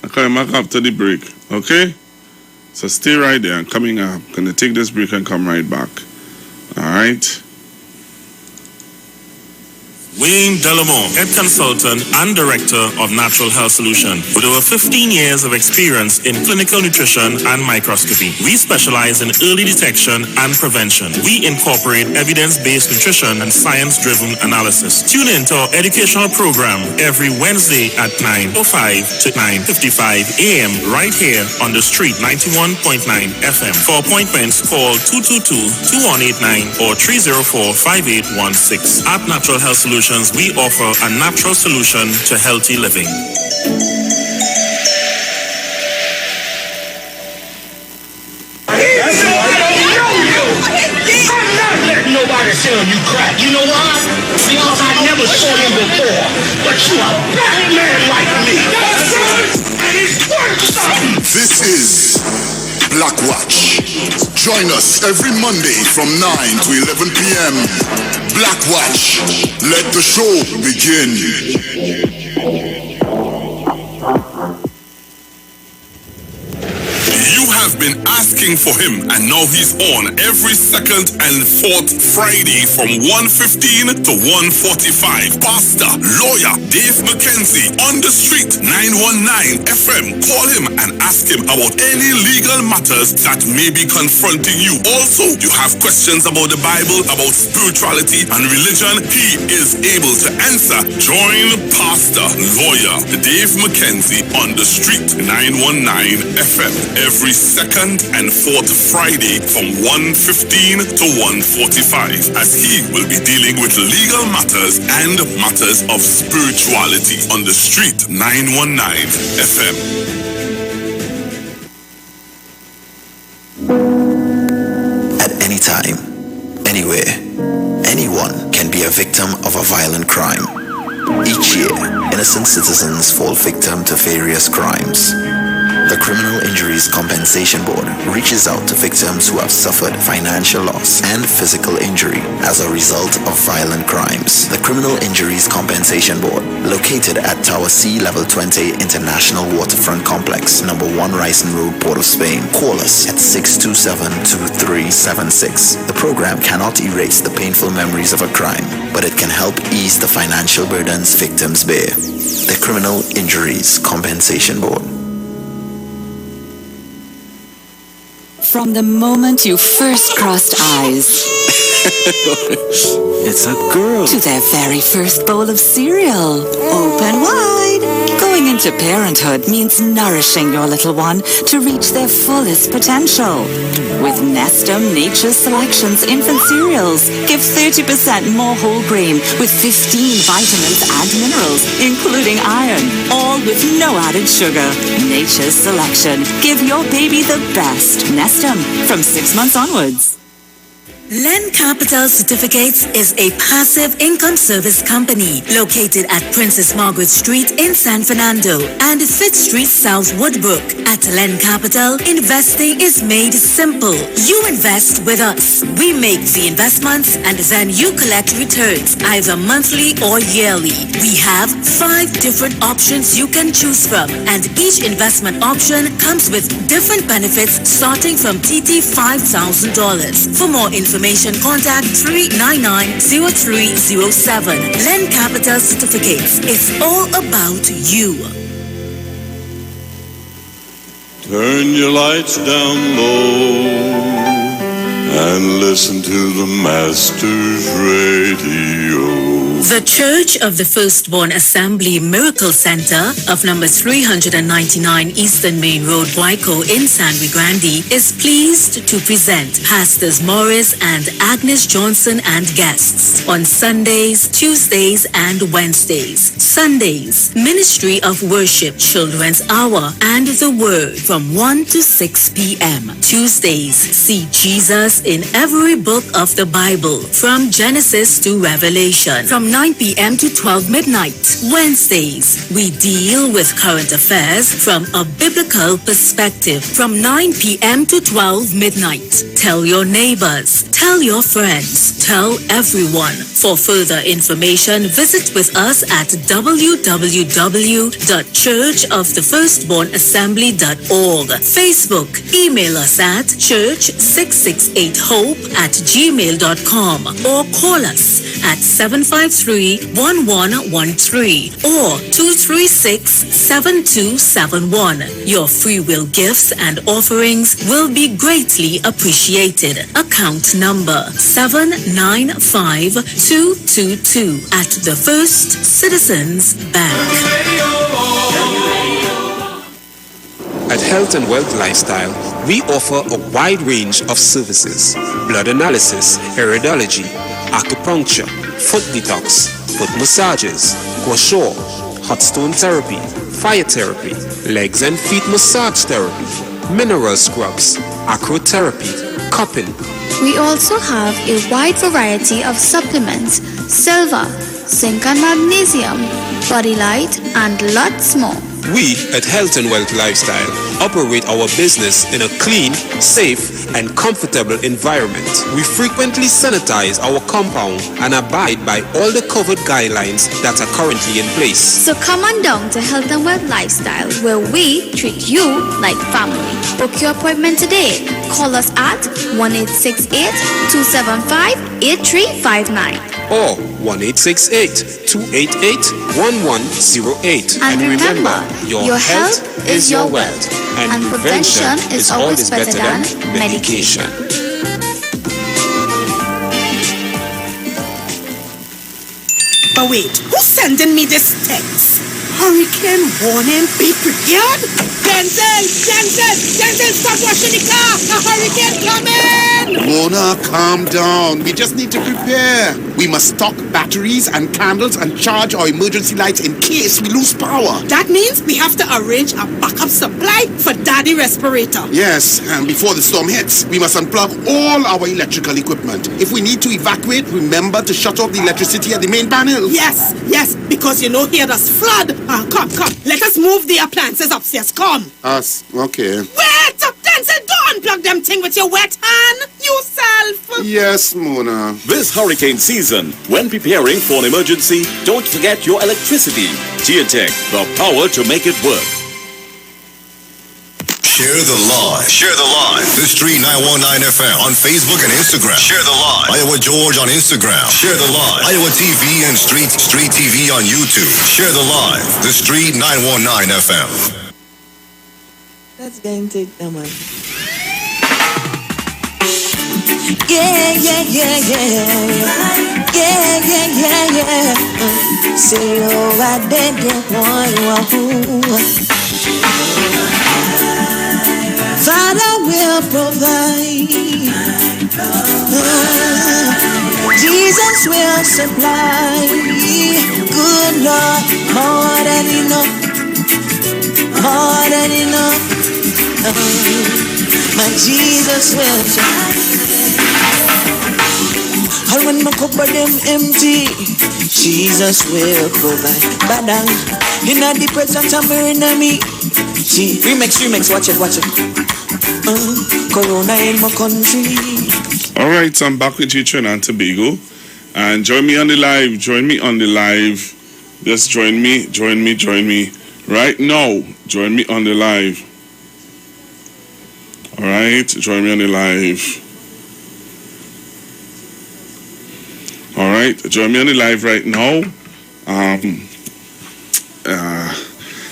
I'll come back after the break. Okay? So stay right there. I'm coming up. I'm going to take this break and come right back. All right? Wayne Delamore, Head Consultant and Director of Natural Health Solution. With over 15 years of experience in clinical nutrition and microscopy, we specialize in early detection and prevention. We incorporate evidence-based nutrition and science-driven analysis. Tune in to our educational program every Wednesday at 9:05 to 9:55 a.m. right here on the street 91.9 FM. For appointments, call 222-2189 or 304-5816. At Natural Health Solutions, we offer a natural solution to healthy living. I'm not letting nobody sell you crap. You know why? Because I never saw him before. But you a black man like me. And it's worth something. This is Black Watch. Join us every Monday from 9 to 11 p.m. Black Watch. Let the show begin. You have been asking for him, and now he's on every second and fourth Friday from 1:15 to 1:45. Pastor, lawyer Dave McKenzie on the street 919 FM. Call him and ask him about any legal matters that may be confronting you. Also, you have questions about the Bible, about spirituality and religion. He is able to answer. Join Pastor, lawyer Dave McKenzie on the street 919 FM every second and fourth Friday from 1:15 to 1:45, as he will be dealing with legal matters and matters of spirituality on the street 919 FM. At any time, anywhere, anyone can be a victim of a violent crime. Each year, innocent citizens fall victim to various crimes. The Criminal Injuries Compensation Board reaches out to victims who have suffered financial loss and physical injury as a result of violent crimes. The Criminal Injuries Compensation Board, located at Tower C Level 20 International Waterfront Complex, number 1 Ryson Road, Port of Spain. Call us at 627-2376. The program cannot erase the painful memories of a crime, but it can help ease the financial burdens victims bear. The Criminal Injuries Compensation Board. From the moment you first crossed eyes, It's a girl. to their very first bowl of cereal, open wide. Going into parenthood means nourishing your little one to reach their fullest potential. With Nestum Nature's Selections infant cereals, give 30% more whole grain with 15 vitamins and minerals, including iron, all with no added sugar. Nature's Selection. Give your baby the best. Nestum, from 6 months onwards. Len Capital Certificates is a passive income service company located at Princess Margaret Street in San Fernando and Fifth Street South Woodbrook. At Len Capital, investing is made simple. You invest with us. We make the investments and then you collect returns either monthly or yearly. We have 5 different options you can choose from, and each investment option comes with different benefits starting from $5,000. For more information, information, contact 399-0307. Len Capital Certificates. It's all about you. Turn your lights down low and listen to the Master's Radio. The Church of the Firstborn Assembly Miracle Center of number 399 Eastern Main Road, Waiko in San Luis Grande is pleased to present Pastors Morris and Agnes Johnson and guests on Sundays, Tuesdays, and Wednesdays. Sundays, Ministry of Worship, Children's Hour, and the Word from 1 to 6 p.m. Tuesdays, see Jesus in every book of the Bible from Genesis to Revelation from 9 p.m. to 12 midnight. Wednesdays, we deal with current affairs from a biblical perspective from 9 p.m. to 12 midnight. Tell your neighbors, tell your friends, tell everyone. For further information, visit with us at www.churchofthefirstbornassembly.org. Facebook, email us at church668hope@gmail.com or call us at 753-1113 or 236-7271. Your free will gifts and offerings will be greatly appreciated. Account number 795222 at the First Citizens Bank. At Health and Wealth Lifestyle, we offer a wide range of services: blood analysis, iridology, acupuncture, foot detox, foot massages, gua sha, hot stone therapy, fire therapy, legs and feet massage therapy, mineral scrubs, acrotherapy, cupping. We also have a wide variety of supplements: silver, zinc and magnesium, body light, and lots more. We at Health and Wealth Lifestyle operate our business in a clean, safe, and comfortable environment. We frequently sanitize our compound and abide by all the COVID guidelines that are currently in place. So come on down to Health and Wealth Lifestyle, where we treat you like family. Book your appointment today. Call us at 1-868-275-8359 or 1-868-288-1108. And remember, your health is your wealth, and prevention is always better than medication. But wait, who's sending me this text? Hurricane warning, be prepared? Denzel, stop washing the car! A hurricane coming! Mona, calm down. We just need to prepare. We must stock batteries and candles and charge our emergency lights in case we lose power. That means we have to arrange a backup supply for Daddy respirator. Yes, and before the storm hits, we must unplug all our electrical equipment. If we need to evacuate, remember to shut off the electricity at the main panel. Yes, because you know here does flood. Come. Let us move the appliances upstairs. Come. Us, okay. Wait! Denzel, go unplug them thing with your wet hand. Yourself. Yes, Mona. This hurricane season, when preparing for an emergency, don't forget your electricity. Geotech, the power to make it work. Share the live. Share the live. The Street 919 FM on Facebook and Instagram. Share the live. Iowa George on Instagram. Share the live. Iowa TV and Street TV on YouTube. Share the live. The Street 919 FM. Let's go and take them on. Yeah. Say, oh, I didn't want you. Father will provide. Jesus will supply. Good Lord, more than enough. More than enough. My Jesus will supply. And when my cupboard them empty, Jesus will provide. Badang, in the presence of my enemy. See, remix, watch it. Corona in my country. All right, I'm back with you, Trinidad and Tobago, and join me on the live. Just join me right now. Join me on the live. All right, join me on the live. right, join me on the live right now.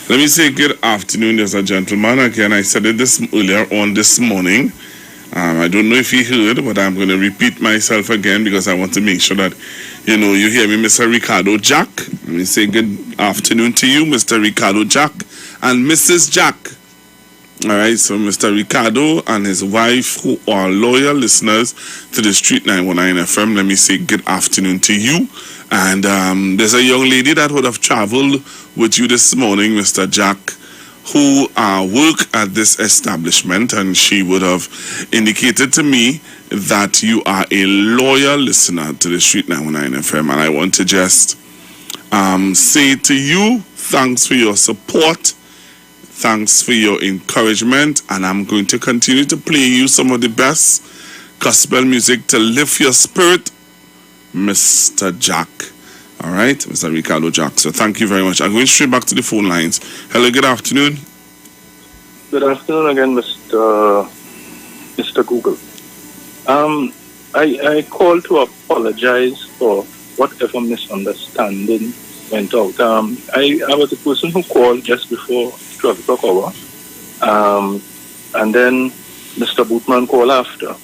Let me say good afternoon. There's a gentleman again. I said it earlier on this morning. I don't know if he heard, but I'm going to repeat myself again because I want to make sure that you hear me, Mr. Ricardo Jack. Let me say good afternoon to you, Mr. Ricardo Jack and Mrs. Jack. All right, so Mr. Ricardo and his wife, who are loyal listeners to the Street 919 FM, let me say good afternoon to you. And there's a young lady that would have traveled with you this morning, Mr. Jack, who work at this establishment, and she would have indicated to me that you are a loyal listener to the Street 919 FM. And I want to just say to you, thanks for your support. Thanks for your encouragement, and I'm going to continue to play you some of the best gospel music to lift your spirit, Mr. Jack. All right, Mr. Ricardo Jack. So thank you very much. I'm going straight back to the phone lines. Hello, good afternoon. Good afternoon again, Mr. Google. I called to apologize for whatever misunderstanding went out. I was the person who called just before 12 o'clock hour, and then Mr. Bootman called after.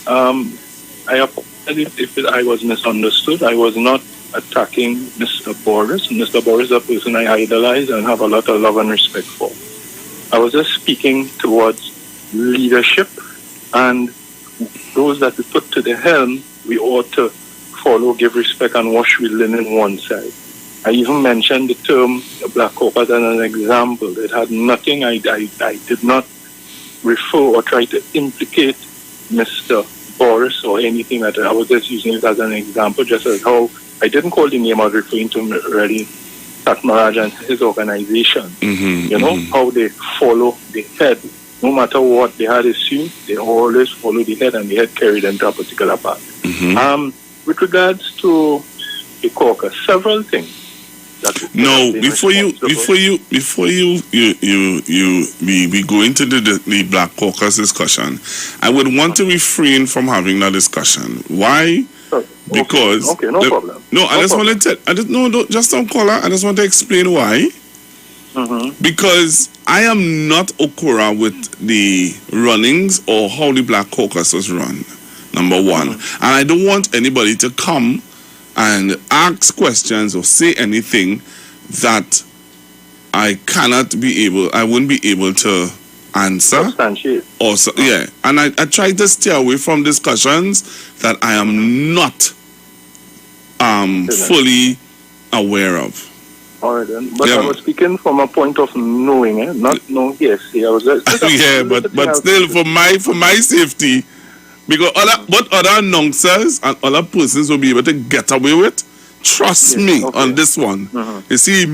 I apologize if I was misunderstood. I was not attacking Mr. Boris. Mr. Boris is a person I idolize and have a lot of love and respect for. I was just speaking towards leadership, and those that we put to the helm, we ought to follow, give respect, and wash with linen one side. I even mentioned the term Black Caucus as an example. It had nothing, I did not refer or try to implicate Mr. Boris or anything like that. I was just using it as an example, just as how I didn't call the name I was referring to really, Tatmaraj and his organization. How they follow the head. No matter what they had issues, they always follow the head, and the head carried them to a particular path. With regards to the caucus, several things. No, before we go into the Black Caucus discussion, I would want to refrain from having that discussion. Why? Because no problem. No, I just want to tell. Just don't call her. I just want to explain why. Because I am not okura with the runnings or how the Black Caucus was run. Number one, and I don't want anybody to come and ask questions or say anything that I wouldn't be able to answer. Or and I try to stay away from discussions that I am not fully aware of. All right then, but I was speaking from a point of knowing, not no hearsay. I was just but still for my safety. Because other announcers and other persons will be able to get away with. Trust me on this one. You see,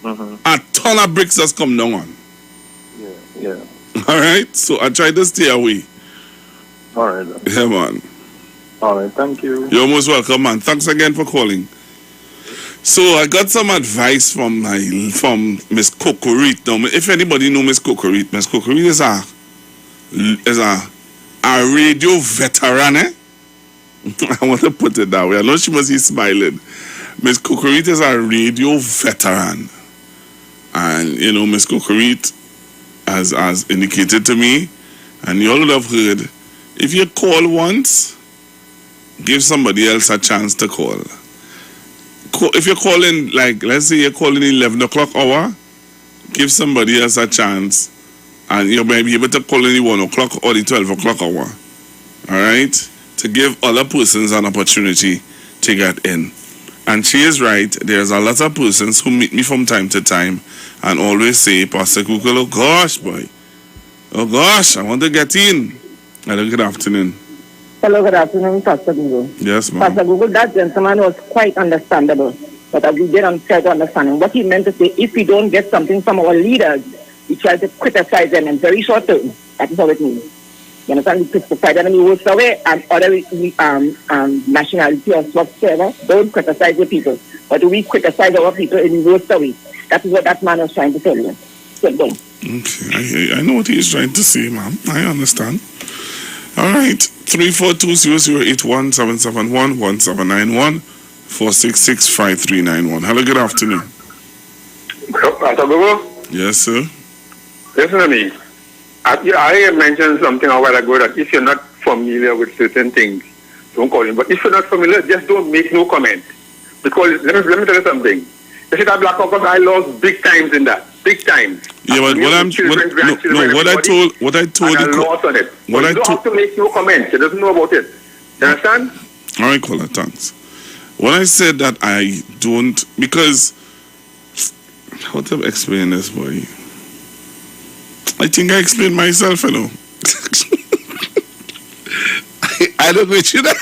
a ton of bricks has come down on. Yeah. All right? So I try to stay away. All right then. Yeah, man. All right, thank you. You're most welcome, man. Thanks again for calling. So I got some advice from Miss Cocorit. Now, if anybody know Miss Cocorit is a radio veteran, I want to put it that way. I know she must be smiling. Miss Cocorit is a radio veteran. And, Miss Cocorit has indicated to me, and you all would have heard, if you call once, give somebody else a chance to call. If you're calling, let's say you're calling 11 o'clock hour, give somebody else a chance. And you may be able to call in the 1 o'clock or the 12 o'clock hour. All right? To give other persons an opportunity to get in. And she is right. There's a lot of persons who meet me from time to time and always say, Pastor Google, oh gosh, boy. Oh gosh, I want to get in. Hello, good afternoon. Hello, good afternoon, Pastor Google. Yes, ma'am. Pastor Google, that gentleman was quite understandable. But we didn't try to understand him. What he meant to say, if we don't get something from our leaders, we try to criticize them in very short term. That is how it means. You understand? We criticize them in the worst way, and other nationality or whatsoever don't criticize the people. But we criticize our people in the worst way. That is what that man was trying to tell you. Okay, I know what he is trying to say, ma'am. I understand. All right. 342-081-771-1791-466-5391. Hello, good afternoon. Yes, sir. Listen to me. I mentioned something a while ago that if you're not familiar with certain things, don't call him. But if you're not familiar, just don't make no comment. Because let me tell you something. You see that Black Caucus, I lost big times in that. Big time. Yeah, but what I told you don't have to make no comment. He doesn't know about it. You understand? All right, caller, thanks. When I said that I don't, because how to explain this, boy? I think I explained myself, you know. I don't go with you that.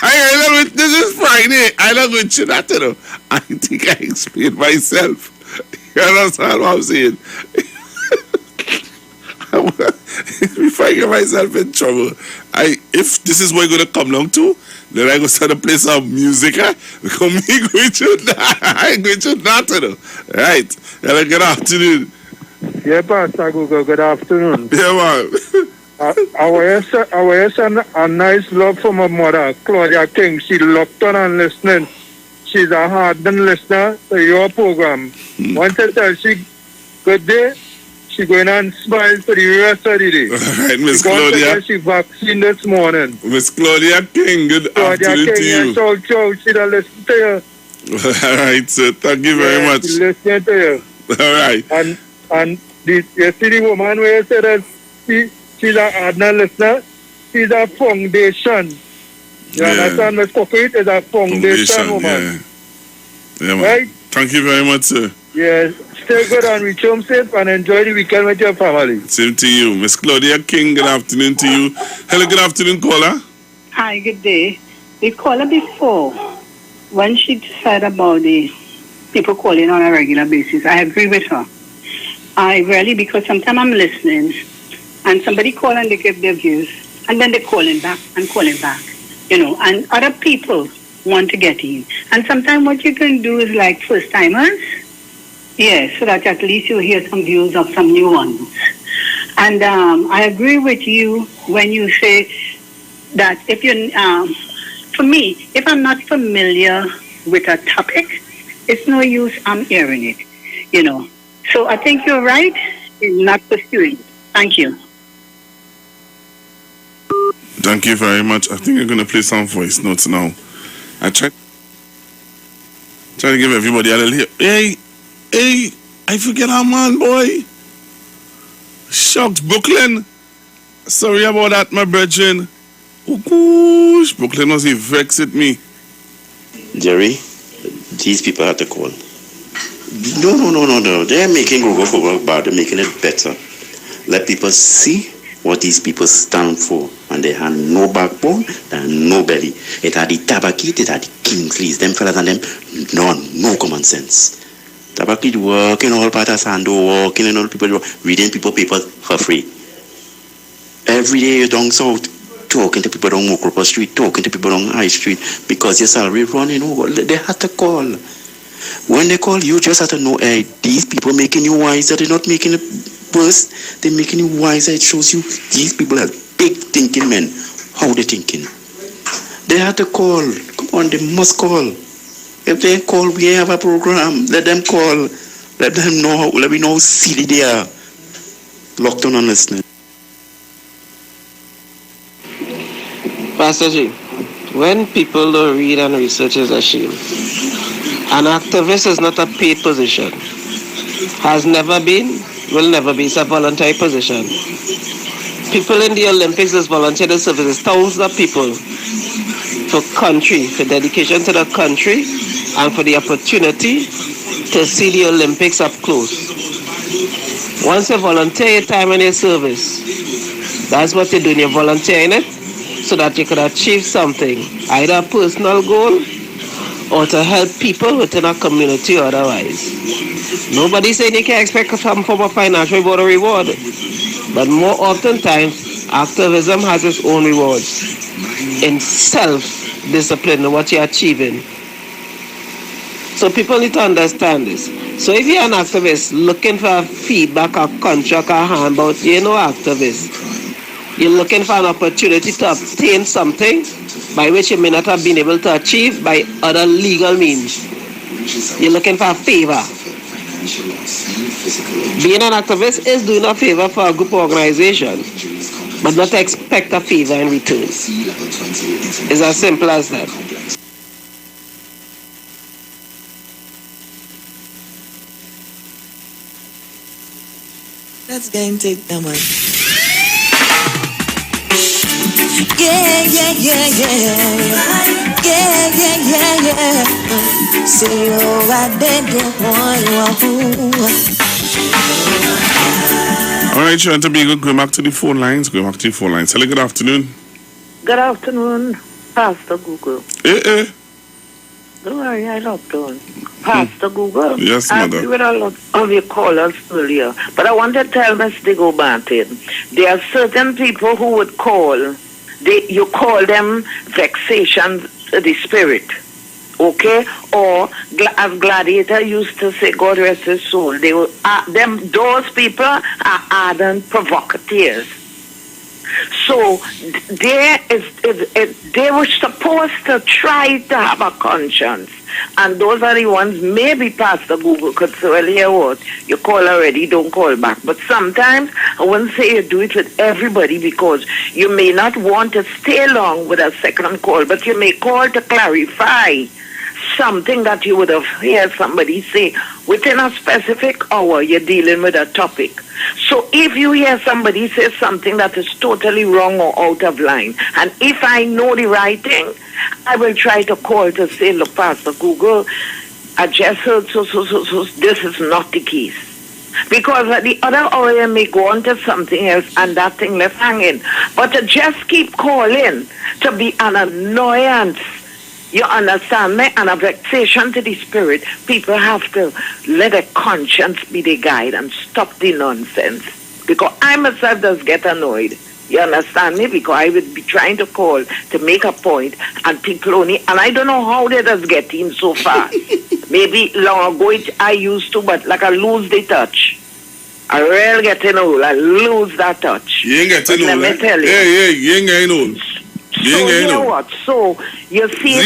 This is Friday. I don't go with you that, you know. I think I explained myself. You understand what I'm saying? If I get myself in trouble, if this is what you're going to come down to, then I go start to play some music. Because me going to that. I ain't going to that, you know. Right. Hello, good afternoon. Yeah, Pastor Google, good afternoon. Yeah, man. I send a nice love from my mother, Claudia King. She locked on and listening. She's a hardened listener to your program. Once I tell she good day, she going and smile for the rest of the day. All right, Miss Claudia. She vaccine this morning. Miss Claudia King, good afternoon to you. Claudia King, she don't listen to you. All right, sir. Thank you very much. She listening to you. All right. And you see the woman where you said that she's a hardened listener. She's a foundation. You understand? Miss Cookie is a foundation woman. Yeah, man. Right? Thank you very much, sir. Yes. Stay good and reach home safe and enjoy the weekend with your family. Same to you. Miss Claudia King, good afternoon to you. Hello, good afternoon, caller. Hi, good day. The caller before, when she said about the people calling on a regular basis, I agree with her. I really, because sometimes I'm listening and somebody call and they give their views and then they're calling back, you know, and other people want to get in. And sometimes what you can do is like first timers, so that at least you hear some views of some new ones. And I agree with you when you say that if you, for me, if I'm not familiar with a topic, it's no use I'm hearing it, you know. So I think you're right in not pursuing it. Thank you. Thank you very much. I think I'm going to play some voice notes now. I try to give everybody a little here. Hey, I forget our man, boy. Shocked, Brooklyn. Sorry about that, my brethren. Oh, gosh. Brooklyn was vexed at me. Jerry, these people have to call. No. They're making Google work bad. They're making it better. Let people see what these people stand for. And they have no backbone, they have no belly. It had the Tabakit, it had the Kingsleys, them fellas and them, no common sense. Tabakit working all part of Sando, working and all people, reading people papers for free. Every day you're down south, talking to people on Mokropa Street, talking to people on High Street, because your salary running over. They had to call. When they call, you just have to know, hey, these people making you wiser, they're not making it worse, they're making you wiser. It shows you these people are big thinking men. How they thinking? They have to call. Come on, they must call. If they call, we have a program. Let them call. Let them know how, let me know how silly they are. Locked on and listening. Pastor G, when people don't read and research is a shame. An activist is not a paid position. Has never been, will never be. It's a voluntary position. People in the Olympics is volunteer services. Thousands of people for country, for dedication to the country, and for the opportunity to see the Olympics up close. Once you volunteer your time in your service, that's what you're doing. You're volunteering it so that you can achieve something, either a personal goal or to help people within a community or otherwise. Nobody saying you can expect some form of financial reward. But more oftentimes, activism has its own rewards in self-discipline and what you're achieving. So people need to understand this. So if you're an activist looking for feedback or contract or handbout, you're no activist. You're looking for an opportunity to obtain something by which you may not have been able to achieve by other legal means. You're looking for a favor. Being an activist is doing a favor for a group or organization, but not expect a favor in return. It's as simple as that. Let's go and take the money. Yeah, yeah, yeah, yeah. Yeah, yeah, yeah, yeah. Say, oh, I did All right, Sharon, to be good, going back to the phone lines. Hello, good afternoon. Good afternoon, Pastor Google. Don't worry, I locked on. Pastor Google. Yes, mother. I agree with a lot of your callers earlier, but I want to tell Mr. Go Martin, there are certain people who would call, you call them vexation to the spirit, okay? Or as Gladiator used to say, God rest his soul, they will, those people are ardent provocateurs. So they were supposed to try to have a conscience, and those are the ones. Maybe Pastor Google could say, well, hear what, you call already, don't call back. But sometimes I wouldn't say you do it with everybody, because you may not want to stay long with a second call, but you may call to clarify something that you would have heard somebody say within a specific hour. You're dealing with a topic. So if you hear somebody say something that is totally wrong or out of line, and if I know the right thing, I will try to call to say, look, Pastor Google, I just heard so, this is not the case. Because at the other hour you may go on to something else and that thing left hanging. But to just keep calling to be an annoyance, you understand me, and a vexation to the spirit, people have to let a conscience be the guide and stop the nonsense. Because I myself does get annoyed. You understand me? Because I would be trying to call to make a point, and people only, and I don't know how they just get in so far. Maybe long ago I used to, but like I lose the touch. I really get in old. I lose that touch. You ain't getting old. Let me tell you. You ain't getting old. So you know what? So you see,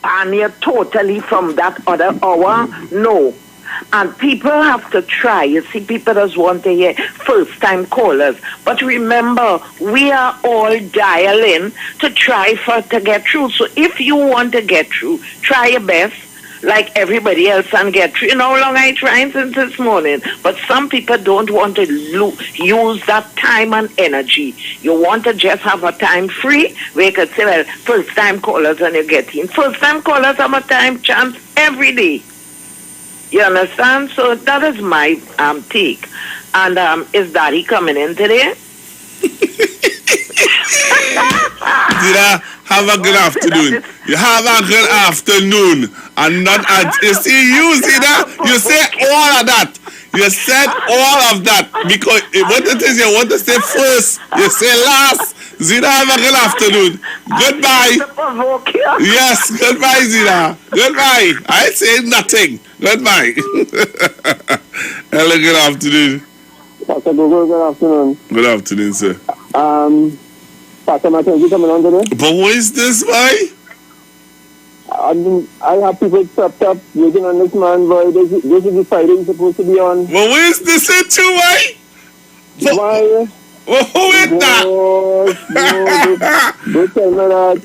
and you're totally from that other hour. No. And people have to try. You see, people just want to hear first-time callers. But remember, we are all dialing to try to get through. So if you want to get through, try your best, like everybody else, and get through. You know how long I tried since this morning. But some people don't want to use that time and energy. You want to just have a time free where you could say, well, first-time callers, and you get in. First-time callers have a time chance every day. You understand? So that is my take. And is Daddy coming in today? Have a good afternoon. You have a good afternoon. And not you see that? You say all of that. You said all of that. Because what it is you want to say first, you say last. Zina, have a good afternoon. Goodbye. Yes, goodbye, Zina. Goodbye. I say nothing. Goodbye. Hello, good afternoon. Pastor Google, good afternoon. Good afternoon, sir. Pastor Martin, you coming on today? But what is this, boy? I have people prepped up waiting on this man, boy. This is the Friday he's supposed to be on. Well, where is this in too, boy? Why? Oh, who is that? Don't tell me that.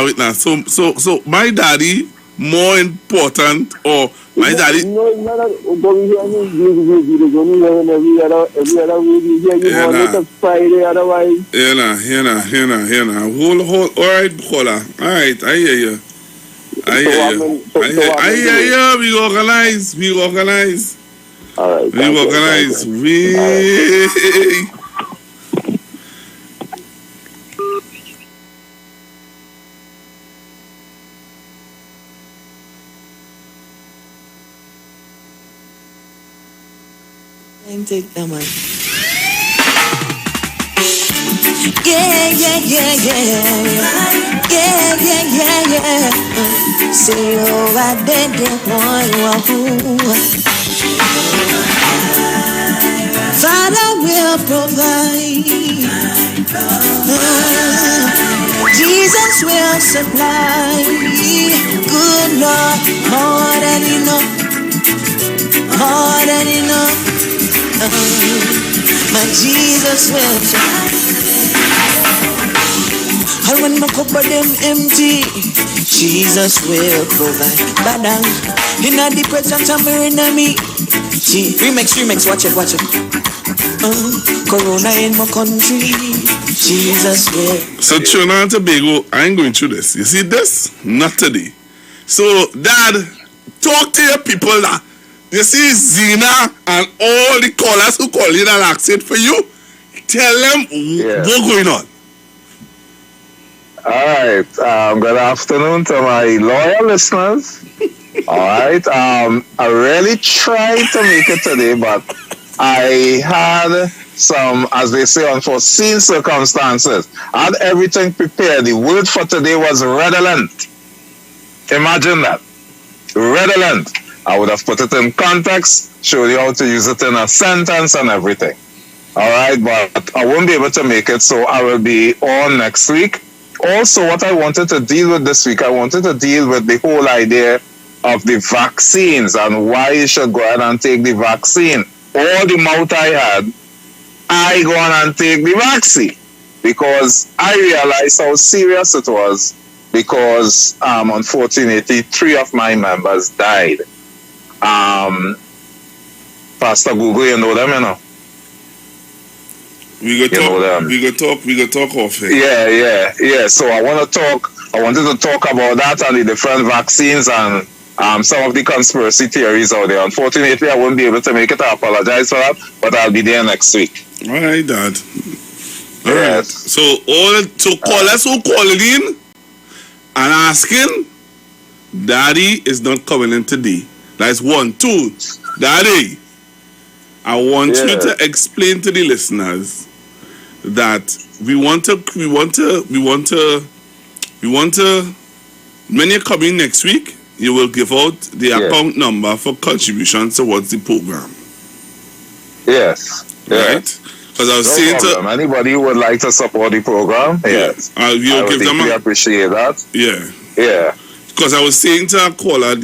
Wait now. So my daddy more important, or my daddy? No, it's not. But we hear him. We're going to hear him every other week. We hear you on next Friday, otherwise. Here now. Hold. All right, caller. All right, I hear you. I hear you. We organize. All right. We organize. Take the mic. Yeah. Say, oh, I did Father will provide. Jesus will supply. Good Lord, more than enough. More than enough. My Jesus will supply. And when my cupboard them empty, Jesus will provide. Badang, in the presence of my enemy. Remix, watch it. Corona in my country, Jesus will. So Trinidad and Tobago, I ain't going through this. You see this? Not today. So, Dad, talk to your people now. You see Zena and all the callers who call in and ask it for you. Tell them what's going on. All right. Good afternoon to my loyal listeners. All right. I really tried to make it today, but I had some, as they say, unforeseen circumstances. I had everything prepared. The word for today was redolent. Imagine that. Redolent. I would have put it in context, showed you how to use it in a sentence and everything. All right, but I won't be able to make it, so I will be on next week. Also, what I wanted to deal with this week, I wanted to deal with the whole idea of the vaccines and why you should go ahead and take the vaccine. All the mouth I had, I go on and take the vaccine because I realized how serious it was because, unfortunately, 3 of my members died. Pastor Google, you know them, you know? We go talk off it. Yeah. So I wanted to talk about that and the different vaccines and some of the conspiracy theories out there. Unfortunately, I won't be able to make it. I apologize for that, but I'll be there next week. All right, Dad. All right. So callers who calling in and asking, Daddy is not coming in today. That's 1, 2. Daddy, I want you to explain to the listeners that we want to when you come in next week, you will give out the account number for contributions towards the program. Yes. Right? Because I was saying to anybody who would like to support the program, yes. I would deeply appreciate that. Yeah. Yeah. Because I was saying to a caller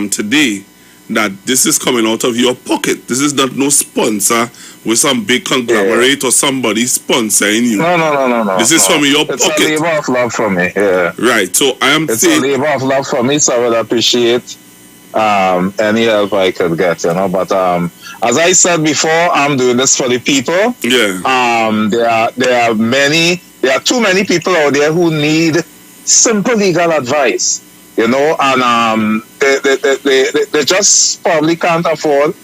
today that this is coming out of your pocket. This is not no sponsor with some big conglomerate or somebody sponsoring you. No. This is from your pocket. It's a labor of love for me. Yeah. Right. So I am saying it's a labor of love for me. So I would appreciate any help I could get. You know. But as I said before, I'm doing this for the people. Yeah. There are too many people out there who need simple legal advice. You know, and they just probably can't afford,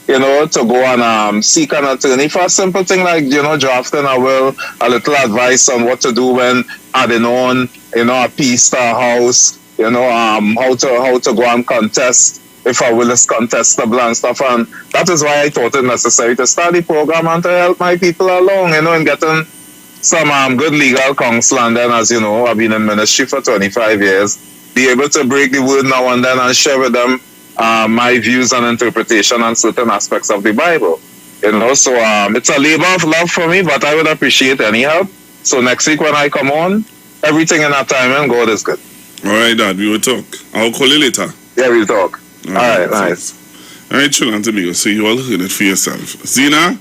you know, to go and seek an attorney for a simple thing like, you know, drafting a will, a little advice on what to do when adding on, you know, a piece to a house, you know, how to go and contest if a will is contestable and stuff. And that is why I thought it necessary to start the program and to help my people along, you know, in getting some good legal counsel. And then, as you know, I've been in ministry for 25 years. Be able to break the word now and then and share with them my views and interpretation on certain aspects of the Bible. You know, so it's a labor of love for me, but I would appreciate any help. So next week when I come on, everything in that time and God is good. All right, Dad, we will talk. I'll call you later. Yeah, we'll talk. All right, nice. All right, Trinidad and Tobago, so you all heard it for yourself. Zena,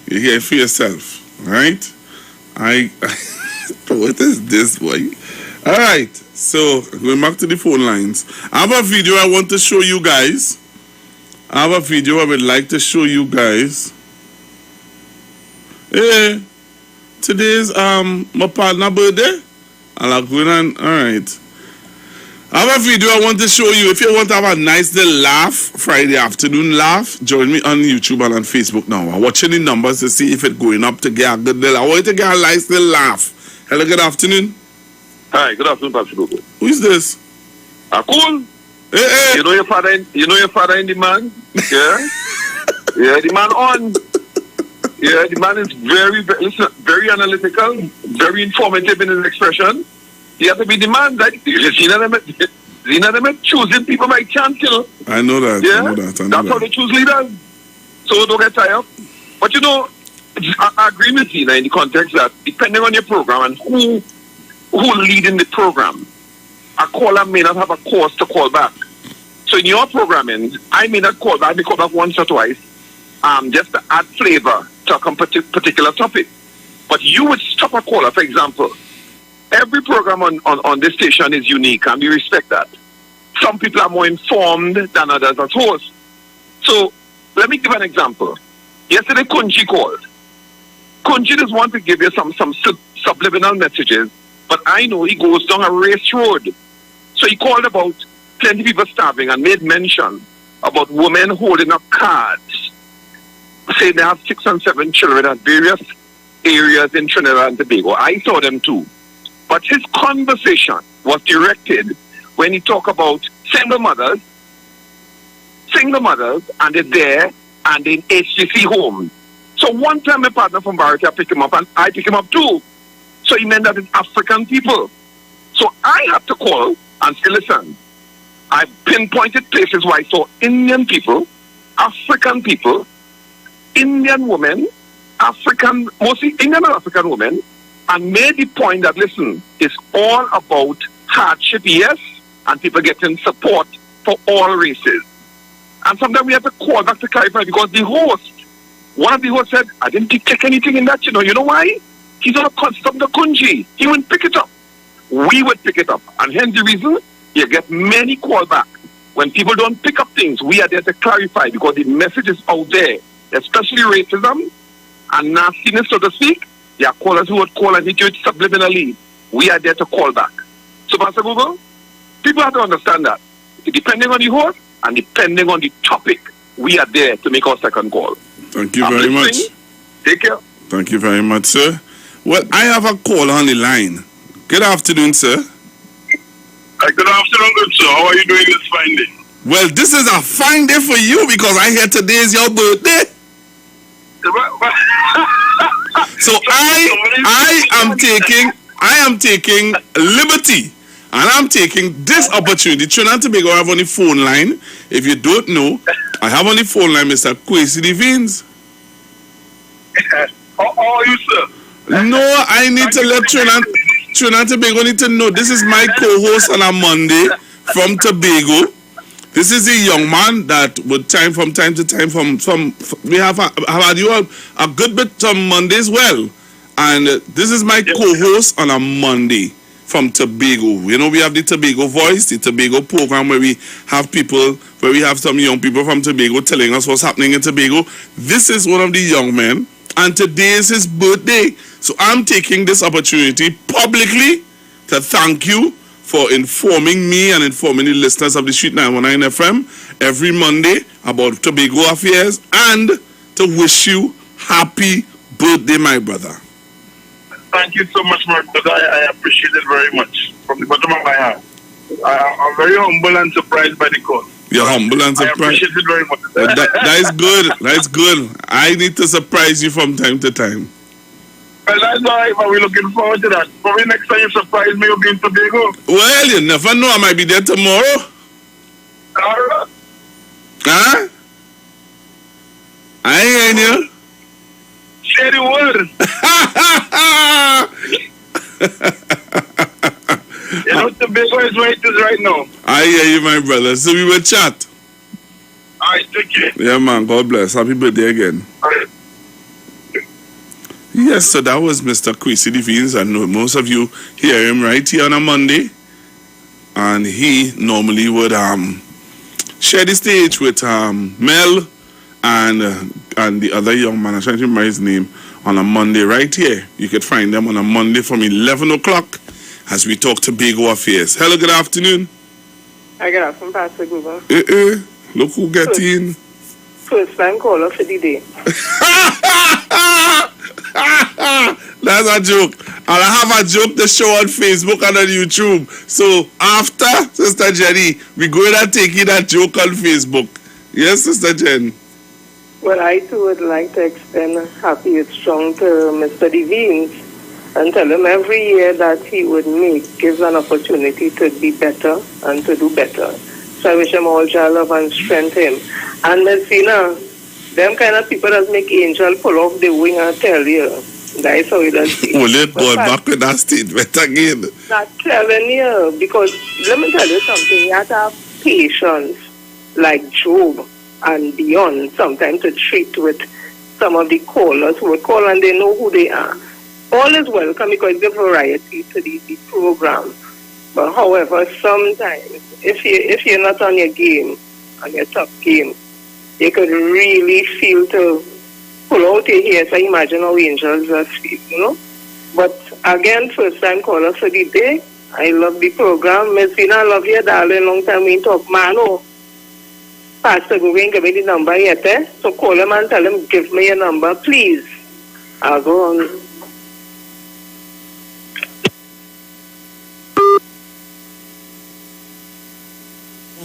you hear it for yourself, all right? What is this, boy? All right. So, going back to the phone lines. I have a video I want to show you guys. I have a video I would like to show you guys. Hey, today's my partner birthday. Alright. I have a video I want to show you. If you want to have a nice little laugh, Friday afternoon laugh, join me on YouTube and on Facebook now. I'm watching the numbers to see if it's going up to get a good little. I want you to get a nice little laugh. Hello, good afternoon. Hi, good afternoon, Pastor Gogo. Who is this? Cool. Hey. You know your father in the man? Yeah? Yeah, the man on. Yeah, the man is very analytical, very informative in his expression. He has to be the man that them choosing people by chance, you know. I know that. Yeah? That's how they choose leaders. So don't get tired. But you know, I agree with Zina in the context that depending on your program and who leading the program, a caller may not have a cause to call back. So in your programming, I may not call back, I may call back once or twice, just to add flavor to a particular topic. But you would stop a caller, for example. Every program on this station is unique, and we respect that. Some people are more informed than others as hosts. So let me give an example. Yesterday, Kunji called. Kunji just want to give you some subliminal messages, but I know he goes down a race road. So he called about plenty of people starving and made mention about women holding up cards, saying they have 6 and 7 children at various areas in Trinidad and Tobago. I saw them too. But his conversation was directed when he talked about single mothers, and they're there, and in HGC homes. So one time my partner from Baraka picked him up, and I picked him up too. So he meant that it's African people. So I had to call and say, listen, I pinpointed places where I saw Indian people, African people, Indian women, mostly Indian and African women, and made the point that, listen, it's all about hardship, yes, and people getting support for all races. And sometimes we have to call back to clarify because one of the hosts said, I didn't take anything in that, you know why? He's not a concept of the Kunji. He wouldn't pick it up. We would pick it up. And hence the reason you get many callbacks. When people don't pick up things, we are there to clarify because the message is out there, especially racism and nastiness, so to speak. There are callers who would call and hit you subliminally. We are there to call back. So, Pastor Google, people have to understand that. Depending on the host and depending on the topic, we are there to make our second call. Thank you very much. Take care. Thank you very much, sir. Well, I have a call on the line. Good afternoon, sir. Good afternoon, good sir. How are you doing this fine day? Well, this is a fine day for you because I hear today is your birthday. So I am taking liberty, and I'm taking this opportunity. Trinidad and Tobago, I have on the phone line. If you don't know, I have on the phone line Mr. Kwesi Devines. How are you, sir? No, I need to let Trinidad and Tobago need to know. This is my co-host on a Monday from Tobago. This is a young man that would from time to time we have had you a good bit on Mondays well. And this is my co-host on a Monday from Tobago. You know, we have the Tobago Voice, the Tobago program where we have some young people from Tobago telling us what's happening in Tobago. This is one of the young men, and today is his birthday. So I'm taking this opportunity publicly to thank you for informing me and informing the listeners of the Street 919 FM every Monday about Tobago affairs, and to wish you happy birthday, my brother. Thank you so much, my brother. I appreciate it very much from the bottom of my heart. I'm very humble and surprised by the call. You're humble and surprised. I appreciate it very much. Well, that is good. That's good. I need to surprise you from time to time. Well, that's all right, but we're looking forward to that. Probably next time you surprise me, you'll be in Tobago. Well, you never know. I might be there tomorrow. All right. Huh? I ain't hearing you. Share the word. You know, Tobago is where it is right now. I hear you, my brother. So we will chat. All right, take care. Yeah, man. God bless. Happy birthday again. All right. Yes, so that was Mr. Kwesi Devines. I know most of you hear him right here on a Monday. And he normally would share the stage with Mel and the other young man, I'm trying to remember his name, on a Monday right here. You could find them on a Monday from 11 o'clock as we talk Tobago affairs. Hello, good afternoon. I get up from Pastor Google. Look who get in. First time caller for the day. That's a joke. And I have a joke to show on Facebook and on YouTube. So after Sister Jenny, we're going to take in that joke on Facebook. Yes, Sister Jen. Well, I too would like to extend happy and strong to Mr. Devines and tell him every year that he would gives an opportunity to be better and to do better. So I wish him all joy, love, and strength him. And Ms. Zina, Them kind of people that make angel pull off the wing and tell you. That's how it does. Will you go back with that statement again? Not telling you, because let me tell you something. You have to have patience, like Job and beyond, sometimes to treat with some of the callers who will call and they know who they are. All is welcome because there's variety to the program. But however, sometimes if you're not on your game, on your top game, you could really feel to pull out your hair. So imagine how angels just feel, you know. But again, first time caller for the day. I love the program. Miss Vina, I love you, darling. Long time we talk, man. Oh, Pastor Guggen, give me the number yet, eh? So call him and tell him, give me your number, please. I'll go on.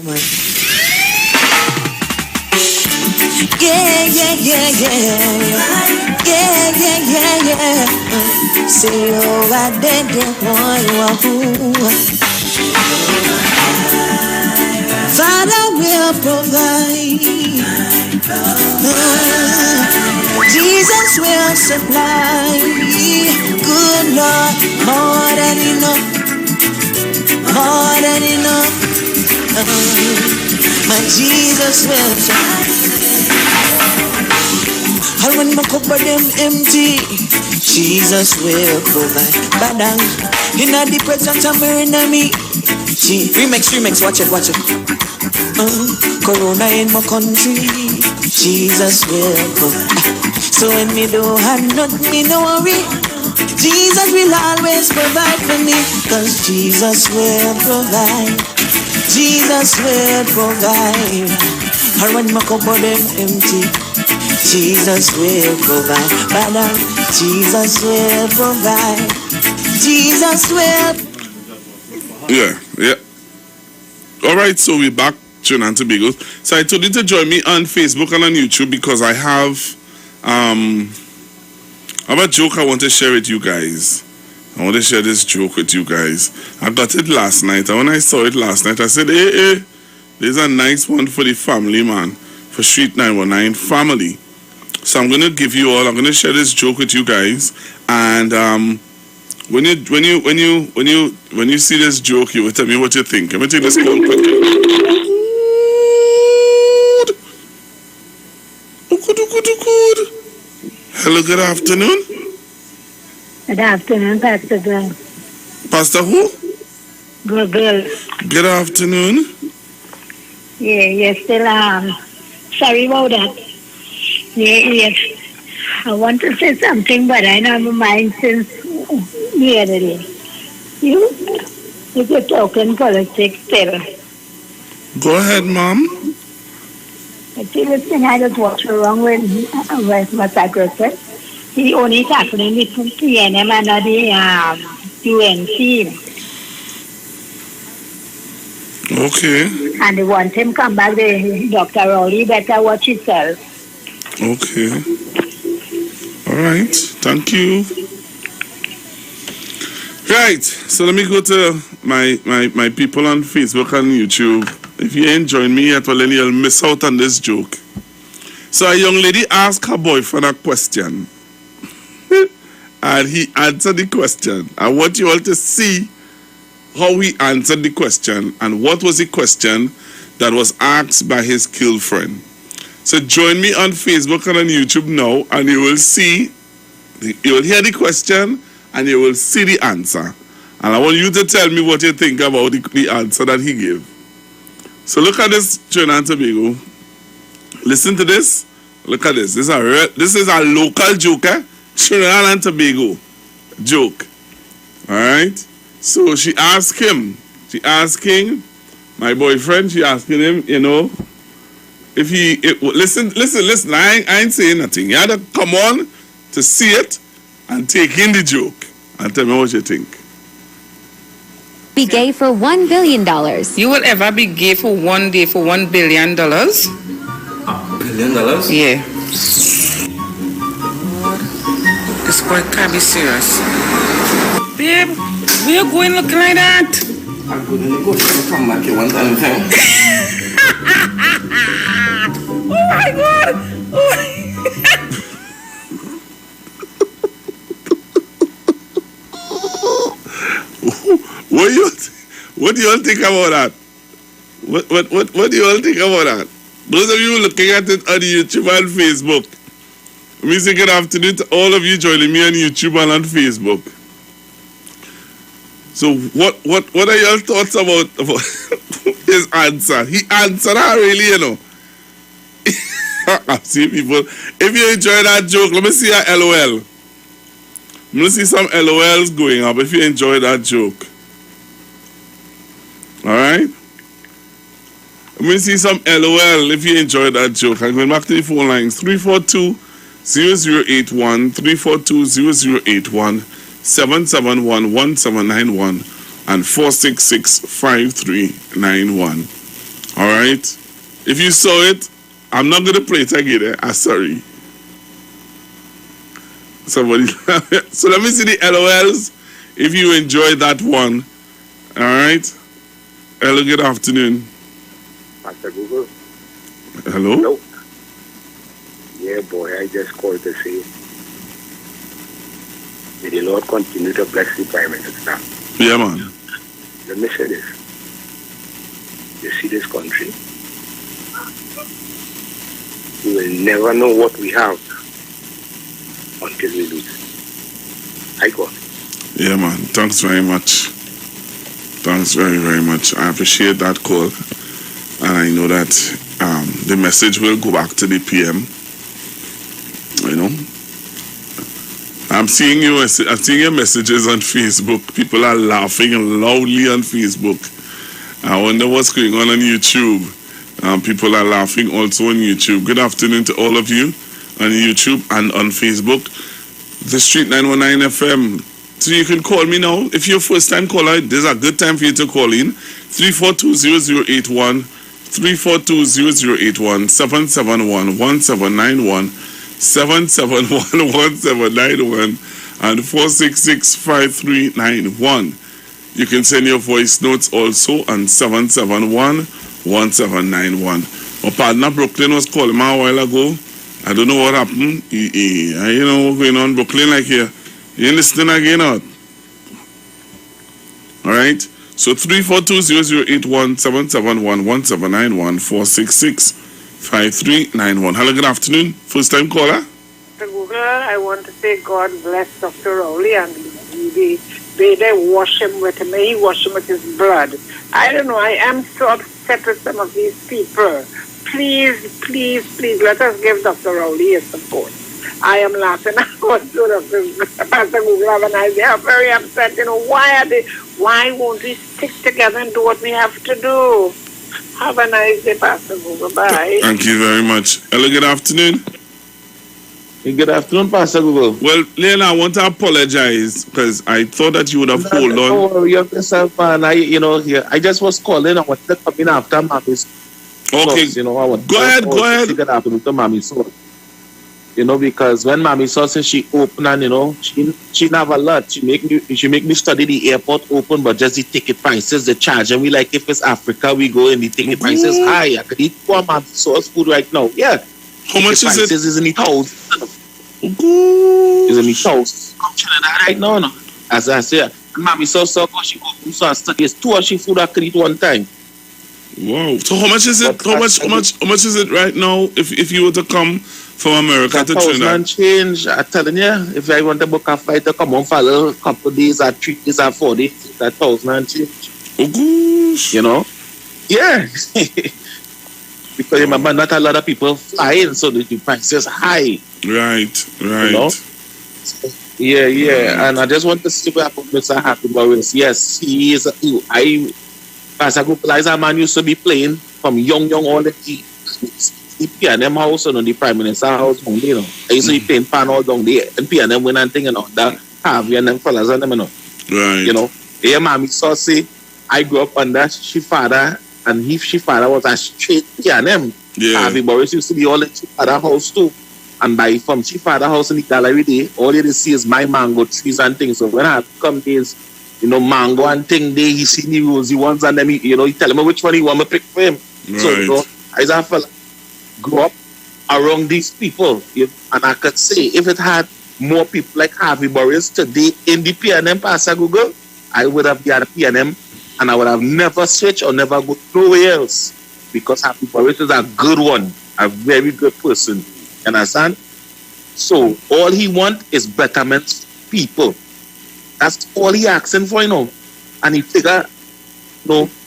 Yeah. Say, oh, I did it, Father will provide. Jesus will supply. Good Lord, more than enough. More than enough. My Jesus will supply. And when my cupboard them empty, Jesus will provide. Badang, in the presence of my enemy. Remix, watch it. Corona in my country, Jesus will provide. So when me don't have nothing, me no worry. Jesus will always provide for me, cause Jesus will provide. Jesus will provide. And when my cupboard them empty, Jesus will provide. Father, Jesus will provide. Jesus will. Yeah. All right, so we're back, Trinidad and Tobago. So I told you to join me on Facebook and on YouTube because I have a joke I want to share with you guys. I want to share this joke with you guys. I got it last night, and when I saw it last night, I said, hey, there's a nice one for the family, man, for Street 919 family. So I'm going to share this joke with you guys, and when you see this joke, you will tell me what you think. Let me take this call quick. Good. Hello, good afternoon. Good afternoon, Pastor Girl. Pastor who? Girl. Good afternoon. Yeah, you're still sorry about that. Yes. I want to say something, but I know my mind since the other day. You're talking politics still. Go ahead, Mom. I see this thing I just what's wrong with my psychiatrist. He only happening with PNM and the UNC. Okay. And they want him come back, Dr. Rowley better watch himself. Okay. All right. Thank you. Right. So let me go to my people on Facebook and YouTube. If you ain't joined me yet, well, then you'll miss out on this joke. So a young lady asked her boyfriend a question. And he answered the question. I want you all to see how he answered the question and what was the question that was asked by his girlfriend. So join me on Facebook and on YouTube now, and you will see, you will hear the question and you will see the answer. And I want you to tell me what you think about the answer that he gave. So look at this, Trinidad and Tobago. Listen to this. Look at this. This is a local joke, eh? Trinidad and Tobago joke. All right. So she asked him. My boyfriend. She asking him, if he listen. I ain't saying nothing. You had to come on to see it and take in the joke and tell me what you think. Be gay for $1 billion. You will ever be gay for one day for $1 billion? $1 billion? Yeah. This boy can't be serious. Babe, where you going looking like that? I'm going to go come back here one time. Oh my God! Oh my What do you all think about that? What do you all think about that? Those of you looking at it on YouTube and Facebook, let me say good afternoon to all of you joining me on YouTube and on Facebook. So what are your thoughts about his answer? He answered that really, you know. I see people. If you enjoy that joke, let me see a LOL. Let me see some LOLs going up if you enjoy that joke. Alright? Let me see some LOL if you enjoy that joke. I'm going back to the phone lines. 342-0081, 342-0081, 771-1791, and 466-5391. Alright? If you saw it, I'm not going to play it again. I'm sorry. Somebody. So let me see the LOLs if you enjoyed that one. Alright? Hello, good afternoon. Pastor Google. Hello? Hello? Yeah, boy, I just called to say, may the Lord continue to bless the Prime Minister. Yeah, man. Let me say this. You see this country? We will never know what we have until we lose. I got. Yeah, man. Thanks very much. Thanks very, very much. I appreciate that call. And I know that the message will go back to the PM. You know, I'm seeing your messages on Facebook. People are laughing loudly on Facebook. I wonder what's going on YouTube. People are laughing also on YouTube. Good afternoon to all of you on YouTube and on Facebook. The Street 919 FM. So you can call me now. If you're a first-time caller, this is a good time for you to call in. 342-0081, 342-0081, 771-1791, 771-1791, and 466-5391. You can send your voice notes also on 771-1791. My partner Brooklyn was calling me a while ago. I don't know what happened. You know what's going on Brooklyn like here. You listening again or not? Alright? So 342-0081, 771-1791, 466-5391. Hello, good afternoon. First time caller? Google, I want to say God bless Dr. Rowley and they wash him with him. He wash him with his blood. I don't know. I am so upset with some of these people. Please, please, please, let us give Dr. Rowley his support. I am laughing out to Pastor Google and they are very upset. You know, why won't we stick together and do what we have to do? Have a nice day, Pastor Google. Bye. Thank you very much. Hello, good afternoon. Good afternoon, Pastor Google. Well, Leila, I want to apologize because I thought that you would have hold on. Don't worry yourself, man. I just was calling. I wanted to come in after Mommy's. Okay. You know, I want go ahead. Good afternoon to Mommy Sauce. You know, because when Mommy Sauce says she open and, you know, she have a lot. She make me study the airport open, but just the ticket prices, the charge. And we like, if it's Africa, we go and the ticket prices high. I could eat poor Mommy Sauce food right now. Yeah. How much is it? Is in the house. Is in the house. Right now, no. As I say, Mommy Sauce she open so I study. It's 2 or she food I could eat one time. Wow. So how much is it? How much is it right now if you were to come from America to Trinidad? Change. I'm telling you, if I want to book a flight to come on for a couple of days or 3 days or 4 days, that 1,000 change. Oh gosh. You know? Yeah. Because remember, not a lot of people flying, so the price is high. Right. You know? Yeah. And I just want to see what happened with Mr. Happy Boris. Yes, he is. As a group, a man used to be playing from young all the PNM house and the Prime Minister house, you know. I used to be playing pan all down there, and PNM win and thing and all that. Harvey and them fellas and them, you know. Right. You know, yeah, Mommy saw say, I grew up under she father, and she father was a straight PNM. Yeah. Harvey Boris used to be all in she father house too. And from she father house in the gallery day, all you see is my mango trees and things. So when I come days, you know, mango and thing there, he see the rosy ones and then he tell him which one he want me to pick for him. Right. So, you know, as a fella grew up around these people, and I could say if it had more people like Harvey Boris today in the PNM Pastor Google, I would have got a PNM and I would have never switched or never go nowhere else because Happy Boris is a good one, a very good person. You understand? So all he want is betterment for people. That's all he asking for, And he figure,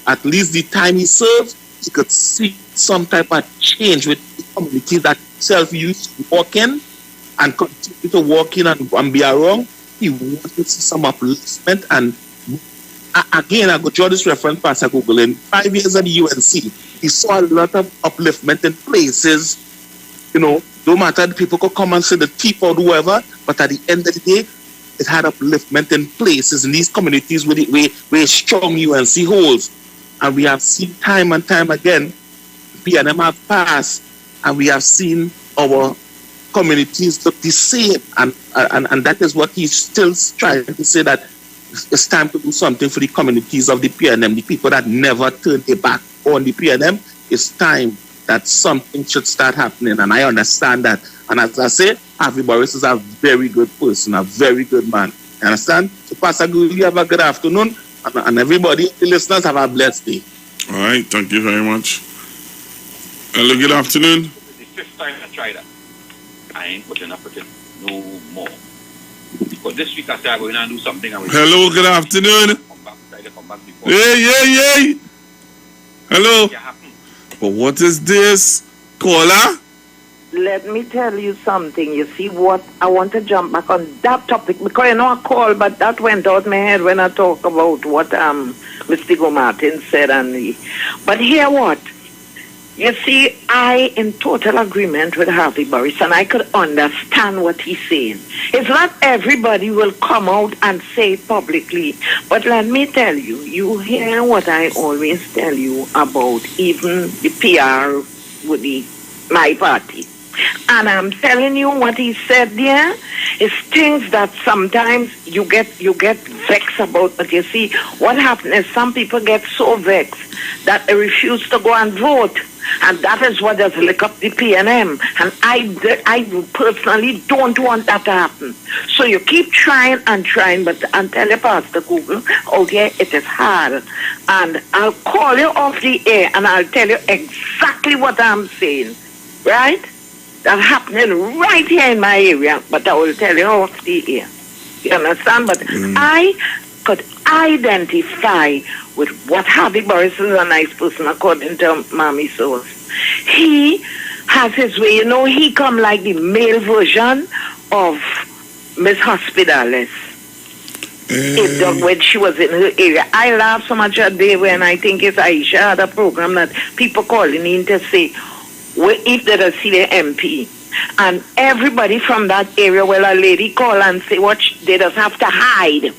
at least the time he served, he could see some type of change with the community that himself used to walk in and continue to walk in and be around. He wanted to see some upliftment. And again, I go draw this reference past Google. In 5 years at the UNC, he saw a lot of upliftment in places, no matter the people could come and say the thief or whoever, but at the end of the day, it had upliftment in places in these communities where strong UNC holds. And we have seen time and time again, PNM have passed, and we have seen our communities look the same. And that is what he's still trying to say, that it's time to do something for the communities of the PNM, the people that never turned their back on the PNM. It's time that something should start happening, and I understand that. And as I say, Harvey Boris is a very good person, a very good man. You understand? So, Pastor Guli, you have a good afternoon, and everybody, the listeners, have a blessed day. All right, thank you very much. Hello, good afternoon. The 5th time I tried that. I ain't putting up with it no more. Because this week I said I'm going to do something. Hello, good afternoon. Come back before. Hey. Hello. But what is this? Caller? Let me tell you something. You see what? I want to jump back on that topic because I call, but that went out my head when I talk about what Mr. Martin said. But hear what? You see, I in total agreement with Harvey Boris, and I could understand what he's saying. It's not everybody will come out and say it publicly, but let me tell you, you hear what I always tell you about even the PR with my party. And I'm telling you what he said there is things that sometimes you get vexed about. But you see, what happens is some people get so vexed that they refuse to go and vote. And that is what does lick up the PNM. And I personally don't want that to happen. So you keep trying and trying, but until you pass the Google, okay, it is hard. And I'll call you off the air and I'll tell you exactly what I'm saying. Right? That's happening right here in my area, but I will tell you off the air. You understand? But I could identify with what Harvey Boris is a nice person, according to Mommy Source. He has his way. He come like the male version of Miss Hospitalis. When she was in her area. I laughed so much that day when I think it's Aisha had a program that people calling in to say, if they don't see the MP. And everybody from that area, a lady call and say what they just have to hide.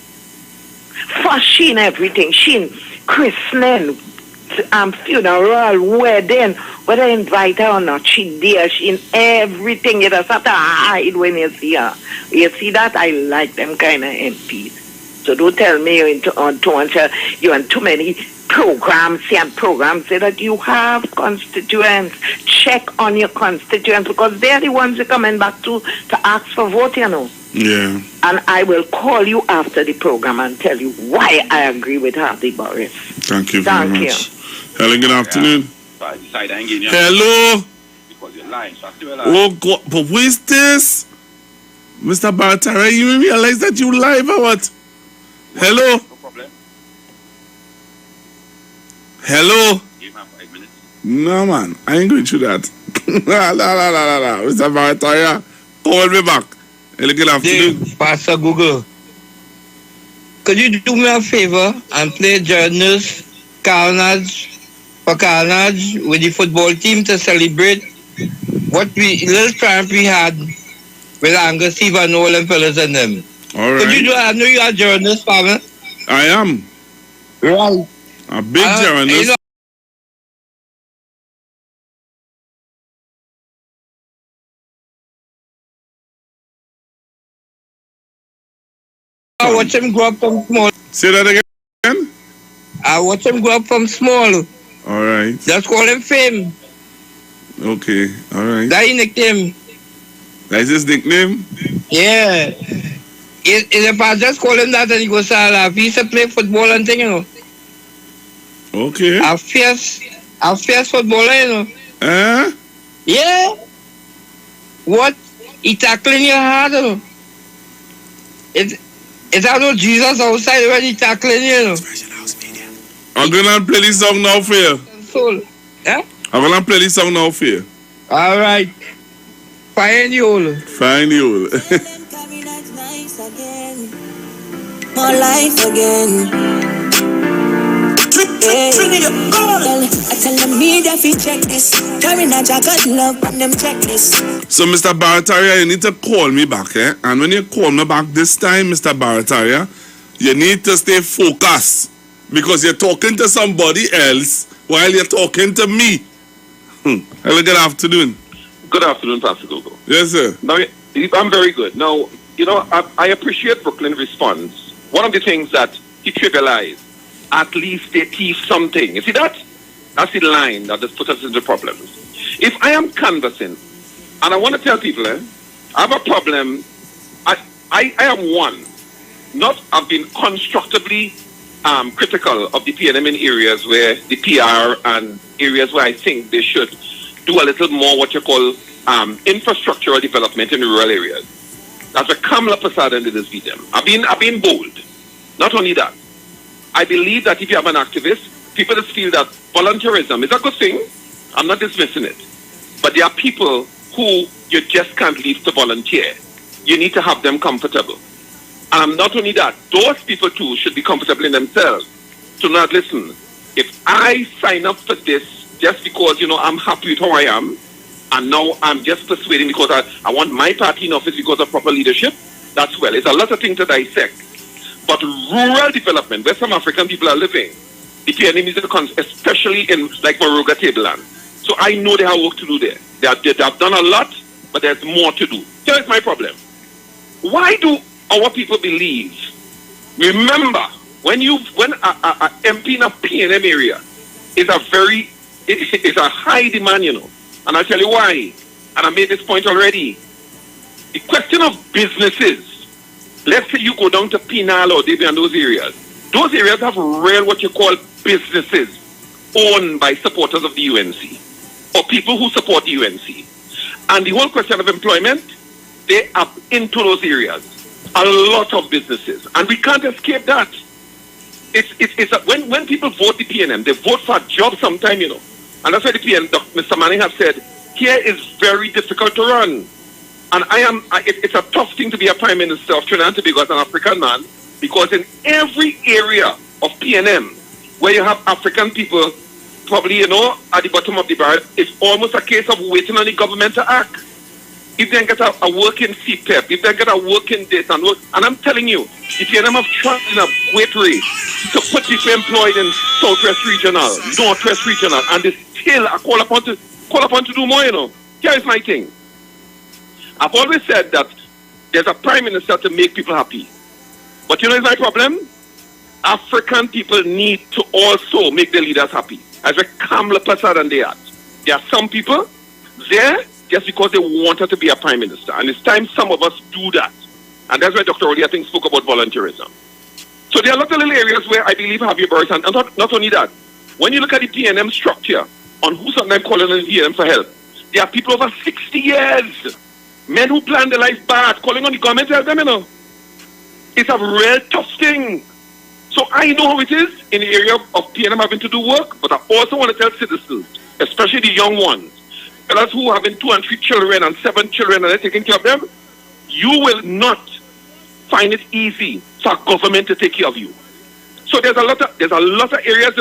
First, she in everything. She in christening, funeral, wedding, whether they invite her or not, she there. She in everything. You just have to hide when you see her. You see that? I like them kind of MPs. So don't tell me you're in too many programs say that you have constituents. Check on your constituents because they're the ones who are coming back to ask for vote, Yeah. And I will call you after the program and tell you why I agree with Harvey Boris. Thank you very much. Hello, good afternoon. So I decided I ain't getting you. Hello. Because you're lying. So I still lie. Oh, God. But who is this? Mr. Bartara, you realize that you live or what? Hello? No problem. Hello? Give me 5 minutes. No, man. I ain't going through that. La. Mr. Bartara, call me back. Hello, good afternoon. Pastor Google, could you do me a favor and play Journal's Carnage with the football team to celebrate what little triumph we had with Angus, Steve, and all them fellas and them? All right. Could you do? I know you are a journalist, Papa. I am. Right. A big journalist. I watch him grow up from small. Say that again? I watch him grow up from small. All right. Just call him Fame. Okay, all right. That he nickname. That's his nickname? Yeah. In the past, just call him that and he goes, he used to play football and thing, Okay. A fierce footballer, you know. Yeah. What? He tackling your hard, you know. It's not Jesus outside when he tackling you, you know. I'm gonna play this song now for you. Soul. Yeah? I'm gonna play this song now for you. All right. Find the hole. Find the hole. More life again. Hey. I tell the media if you check this. Carina got love on them checklist. So, Mr. Barataria, you need to call me back, eh? And when you call me back this time, Mr. Barataria, you need to stay focused. Because you're talking to somebody else while you're talking to me. Hello, good afternoon. Good afternoon, Pastor Gogo. Yes, sir. Now, I'm very good. Now, I appreciate Brooklyn's response. One of the things that he trivialized, at least they teach something. You see that? That's the line that just puts us into problems. If I am canvassing, and I want to tell people, I have a problem. I am one. I've been constructively critical of the PNM in areas where the PR and areas where I think they should do a little more what you call infrastructural development in the rural areas. That's a Kamala Prasad and this beat them. I've been bold. Not only that, I believe that if you have an activist, people just feel that volunteerism is a good thing. I'm not dismissing it. But there are people who you just can't leave to volunteer. You need to have them comfortable. And not only that, those people too should be comfortable in themselves. So not listen, if I sign up for this just because, I'm happy with how I am, and now I'm just persuading because I want my party in office because of proper leadership, that's well. It's a lot of things to dissect. But rural development, where some African people are living, the PNM is especially in like Moruga Tableland. So I know they have work to do there. They have done a lot, but there's more to do. Here's my problem. Why do our people believe? Remember, when a MP in a PNM area is it's a high demand, and I'll tell you why. And I made this point already. The question of businesses. Let's say you go down to Pinal or Debbie and those areas. Those areas have real what you call businesses owned by supporters of the UNC or people who support the UNC. And the whole question of employment, they are into those areas. A lot of businesses. And we can't escape that. When people vote the PNM, they vote for a job sometime, And that's why the PNM, Mr. Manning has said, here is very difficult to run. And it's a tough thing to be a Prime Minister of Trinidad and Tobago as an African man, because in every area of PNM where you have African people, probably, at the bottom of the barrel, it's almost a case of waiting on the government to act. If they get a working CPEP, if they get a working this and work, and I'm telling you, the PNM have tried in a great way to put people employed in Southwest Regional, Northwest Regional, and they still are called upon to do more, Here is my thing. I've always said that there's a Prime Minister to make people happy. But is my problem? African people need to also make their leaders happy. As a Kamala Prasad and they are. There are some people there just because they wanted to be a Prime Minister. And it's time some of us do that. And that's why Dr. Oli, I think, spoke about volunteerism. So there are a lot of little areas where I believe have your birth. And not only that, when you look at the PNM structure, on who sometimes calling on the PNM for help, there are people over 60 years. Men who plan their life bad, calling on the government to help them, It's a real tough thing. So I know how it is in the area of PNM having to do work, but I also want to tell citizens, especially the young ones, fellas who have 2 and 3 children and 7 children and they're taking care of them, you will not find it easy for government to take care of you. So there's a lot of areas,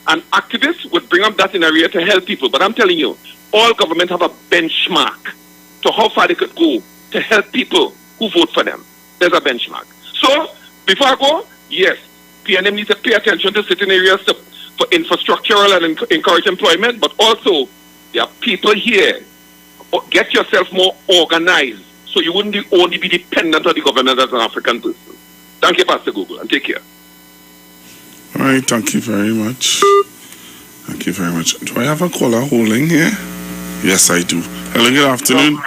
and activists would bring up that in area to help people. But I'm telling you, all government have a benchmark to how far they could go to help people who vote for them. There's a benchmark. So, before I go, yes, PNM needs to pay attention to certain areas for infrastructural and encourage employment, but also there are people here. Get yourself more organized so you wouldn't only be dependent on the government as an African person. Thank you, Pastor Google, and take care. All right, thank you very much. Thank you very much. Do I have a caller holding here? Yes, I do. Hello, good afternoon.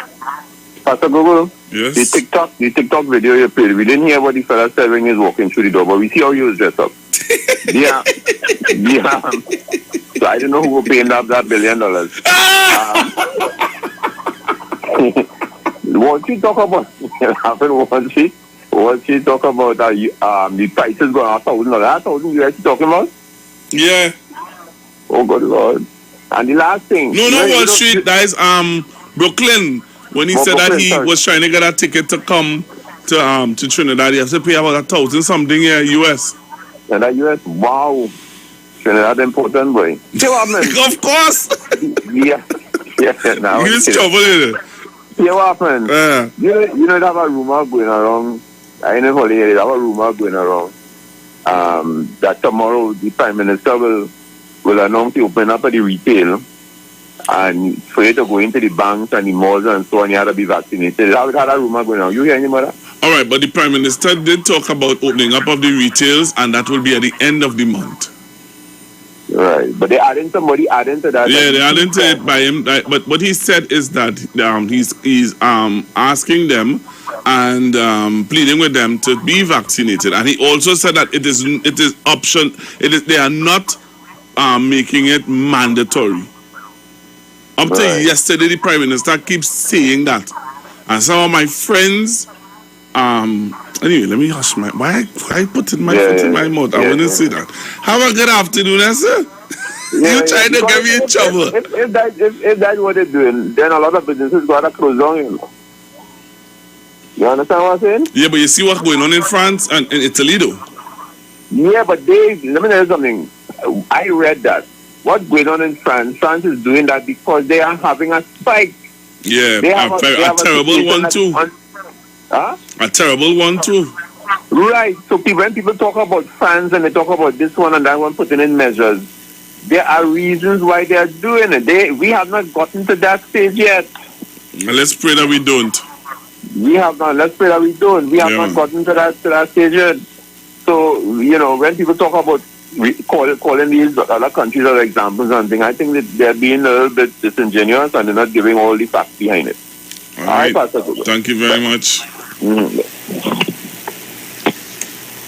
Pastor Google. Yes. The TikTok video you played, we didn't hear what the fella said when he was walking through the door, but we see how he was dressed up. Yeah. So I don't know who will pay up that $1 billion. What she talk about? What she talk about? The prices going up $1,000. $1,000 she talking about? Yeah. Oh good Lord! And the last thing. No, Wall Street. That is Brooklyn. When he said that he was trying to get a ticket to come to Trinidad, he has to pay about 1,000 something here US. And that US, wow. Trinidad important boy. See what happened? Of course. Yeah. Now. He's trouble in it. See what happened? You know, have a rumor going around. I know holiday. Have a rumor going around. That tomorrow the Prime Minister will announce the open up of the retail, and for you to go into the banks and the malls and so on, you have to be vaccinated. How that rumor going on? You hear any more? All right, but the Prime Minister did talk about opening up of the retails, and that will be at the end of the month. Right, but they're adding somebody adding to that. Yeah, they're adding to it by him. But what he said is that he's asking them and pleading with them to be vaccinated, and he also said that it is option. They are not making it mandatory. Up to yesterday, the Prime Minister keeps saying that, and some of my friends. Anyway, let me hush my. Why put my foot in my mouth? I wouldn't say that. Have a good afternoon, sir. You trying to get me in trouble? If that's what they're doing, then a lot of businesses got to close down. You understand what I'm saying? Yeah, but you see what's going on in France and in Italy, though. Yeah, but let me tell you something. I read that. What's going on in France? France is doing that because they are having a spike. Yeah, a terrible one too. Huh? A terrible one too. Right. So when people talk about France and they talk about this one and that one putting in measures, there are reasons why they are doing it. We have not gotten to that stage yet. Let's pray that we don't. We have not. Let's pray that we don't. We have not gotten to that stage yet. So when people talk about calling these other countries as examples and things, I think that they're being a little bit disingenuous and they're not giving all the facts behind it. All right. Thank you very much.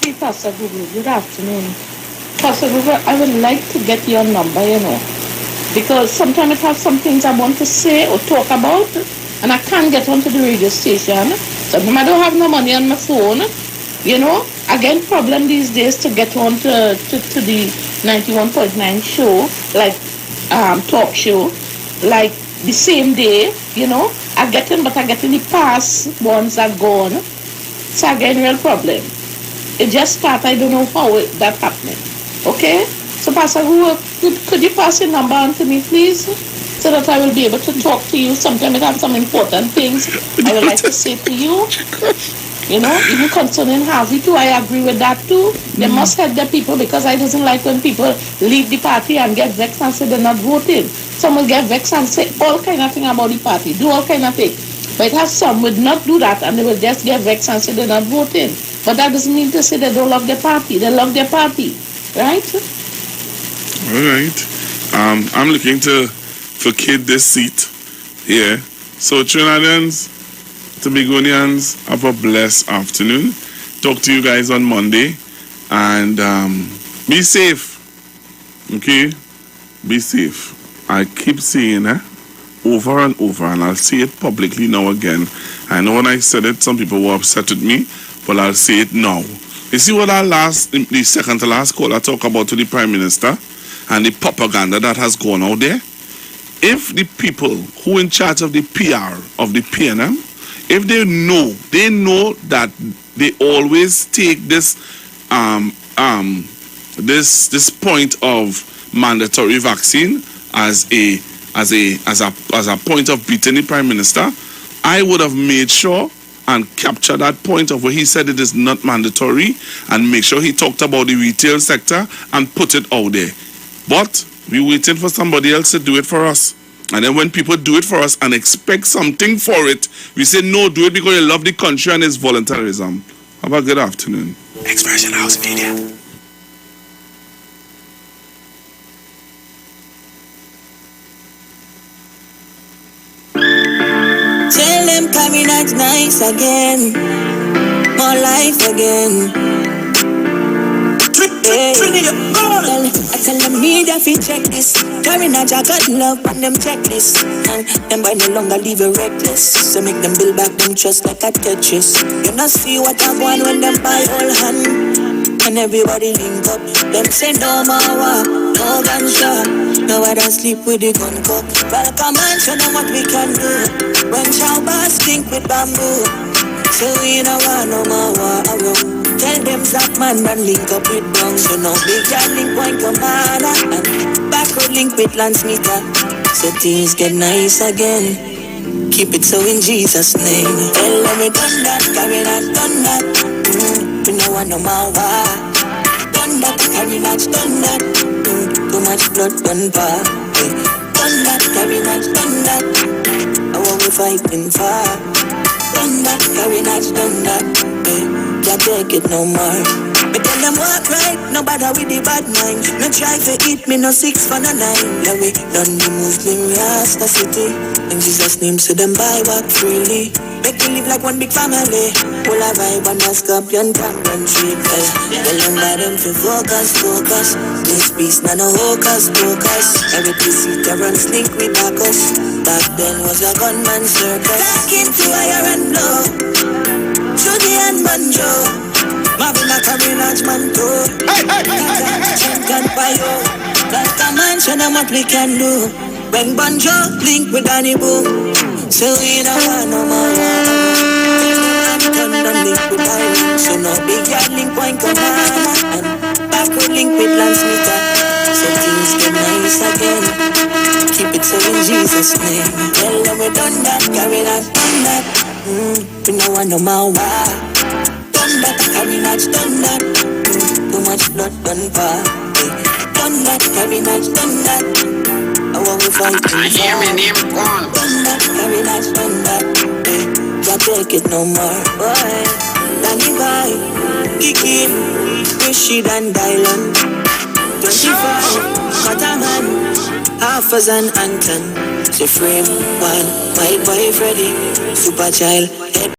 Hey, Pastor Google, good afternoon. Pastor Google, I would like to get your number, because sometimes I have some things I want to say or talk about, and I can't get onto the radio station. Sometimes I don't have no money on my phone, I get problem these days to get on to the 91.9 show, like talk show, like the same day, I get in, but I get in the past ones are gone. So I get real problem. It just started, I don't know how that happening. Okay? So Pastor, could you pass your number on to me, please? So that I will be able to talk to you. Sometimes I have some important things I would like to say to you. Even concerning Harvey too, I agree with that too. They must help the people, because I doesn't like when people leave the party and get vexed and say they're not voting. Some will get vexed and say all kind of thing about the party, do all kind of thing. But it has some would not do that and they will just get vexed and say they're not voting. But that doesn't mean to say they don't love their party. They love their party, right? All right. I'm looking to vacate this seat here. So Trinidadians, Tobagonians, have a blessed afternoon. Talk to you guys on Monday. And be safe. Okay? Be safe. I keep saying over and over, and I'll say it publicly now again. I know when I said it, some people were upset with me, but I'll say it now. You see what the second to last call I talk about to the Prime Minister and the propaganda that has gone out there? If the people who are in charge of the PR of the PNM, if they know that they always take this this point of mandatory vaccine as a point of beating the Prime Minister, I would have made sure and capture that point of where he said it is not mandatory and make sure he talked about the retail sector and put it out there. But we're waiting for somebody else to do it for us. And then when people do it for us and expect something for it, we say, no, do it because you love the country and it's voluntarism. Have a good afternoon. Expression House Media. Tell them coming out nice again. More life again. Well, I tell them media fi check this. Carrying a jacket love on them checklist. And them boy no longer leave you reckless. So make them build back them trust like a Tetris. You not see what I want when them buy all hand. And everybody link up. Them say no more war, no gunshot. No I don't sleep with the gun cup. Welcome and show them what we can do. When showers stink with bamboo. So we no want no more war around. Tell them Zap man and link up with Bronx. So now big guy link point commander. And backward link with Lance Meter. So things get nice again. Keep it so in Jesus' name. Tell them we done that, carry that, done that. We no want no more war. Done that, carry that, done that. Too much blood, done bar. Done that, carry that, done that. I want we fighting for. Done that, carry that, done that. Can't take it no more. But tell them walk right, no bother with the bad mind. No try to eat me, no 6 for no 9. Yeah, we done the Muslim Rasta city. In Jesus' name, so them buy walk freely. Make you live like one big family. Full of vibe and a scorpion tank and treat. Tell them by them to focus. This peace, no hocus pocus. Every piece it runs link with Bacchus. Back then was a gunman circus. Back into fire and blow. Judy and Manjo, Mavina Carinage Manto. Champion Payo. Like a man, show them what we can do. When Banjo link with Danny Boom. So we don't want no more. Done link with Danny. So no big yard link point commander. And backward link with Lance Meter. So things get nice again. Keep it so in Jesus' name. Tell them we done that, carry that, done that. We no want no more war. Done that, carry that, done that. Too much blood, done far. Done that, carry that, done that. I want to fight in far. Done that, carry that, done that. Can't take it no more. Boy, Danny Boy, Kiki, Rashid and Dylan. 25, Mataman, Hafiz and Anton. So frame one, white boy Freddy, super child.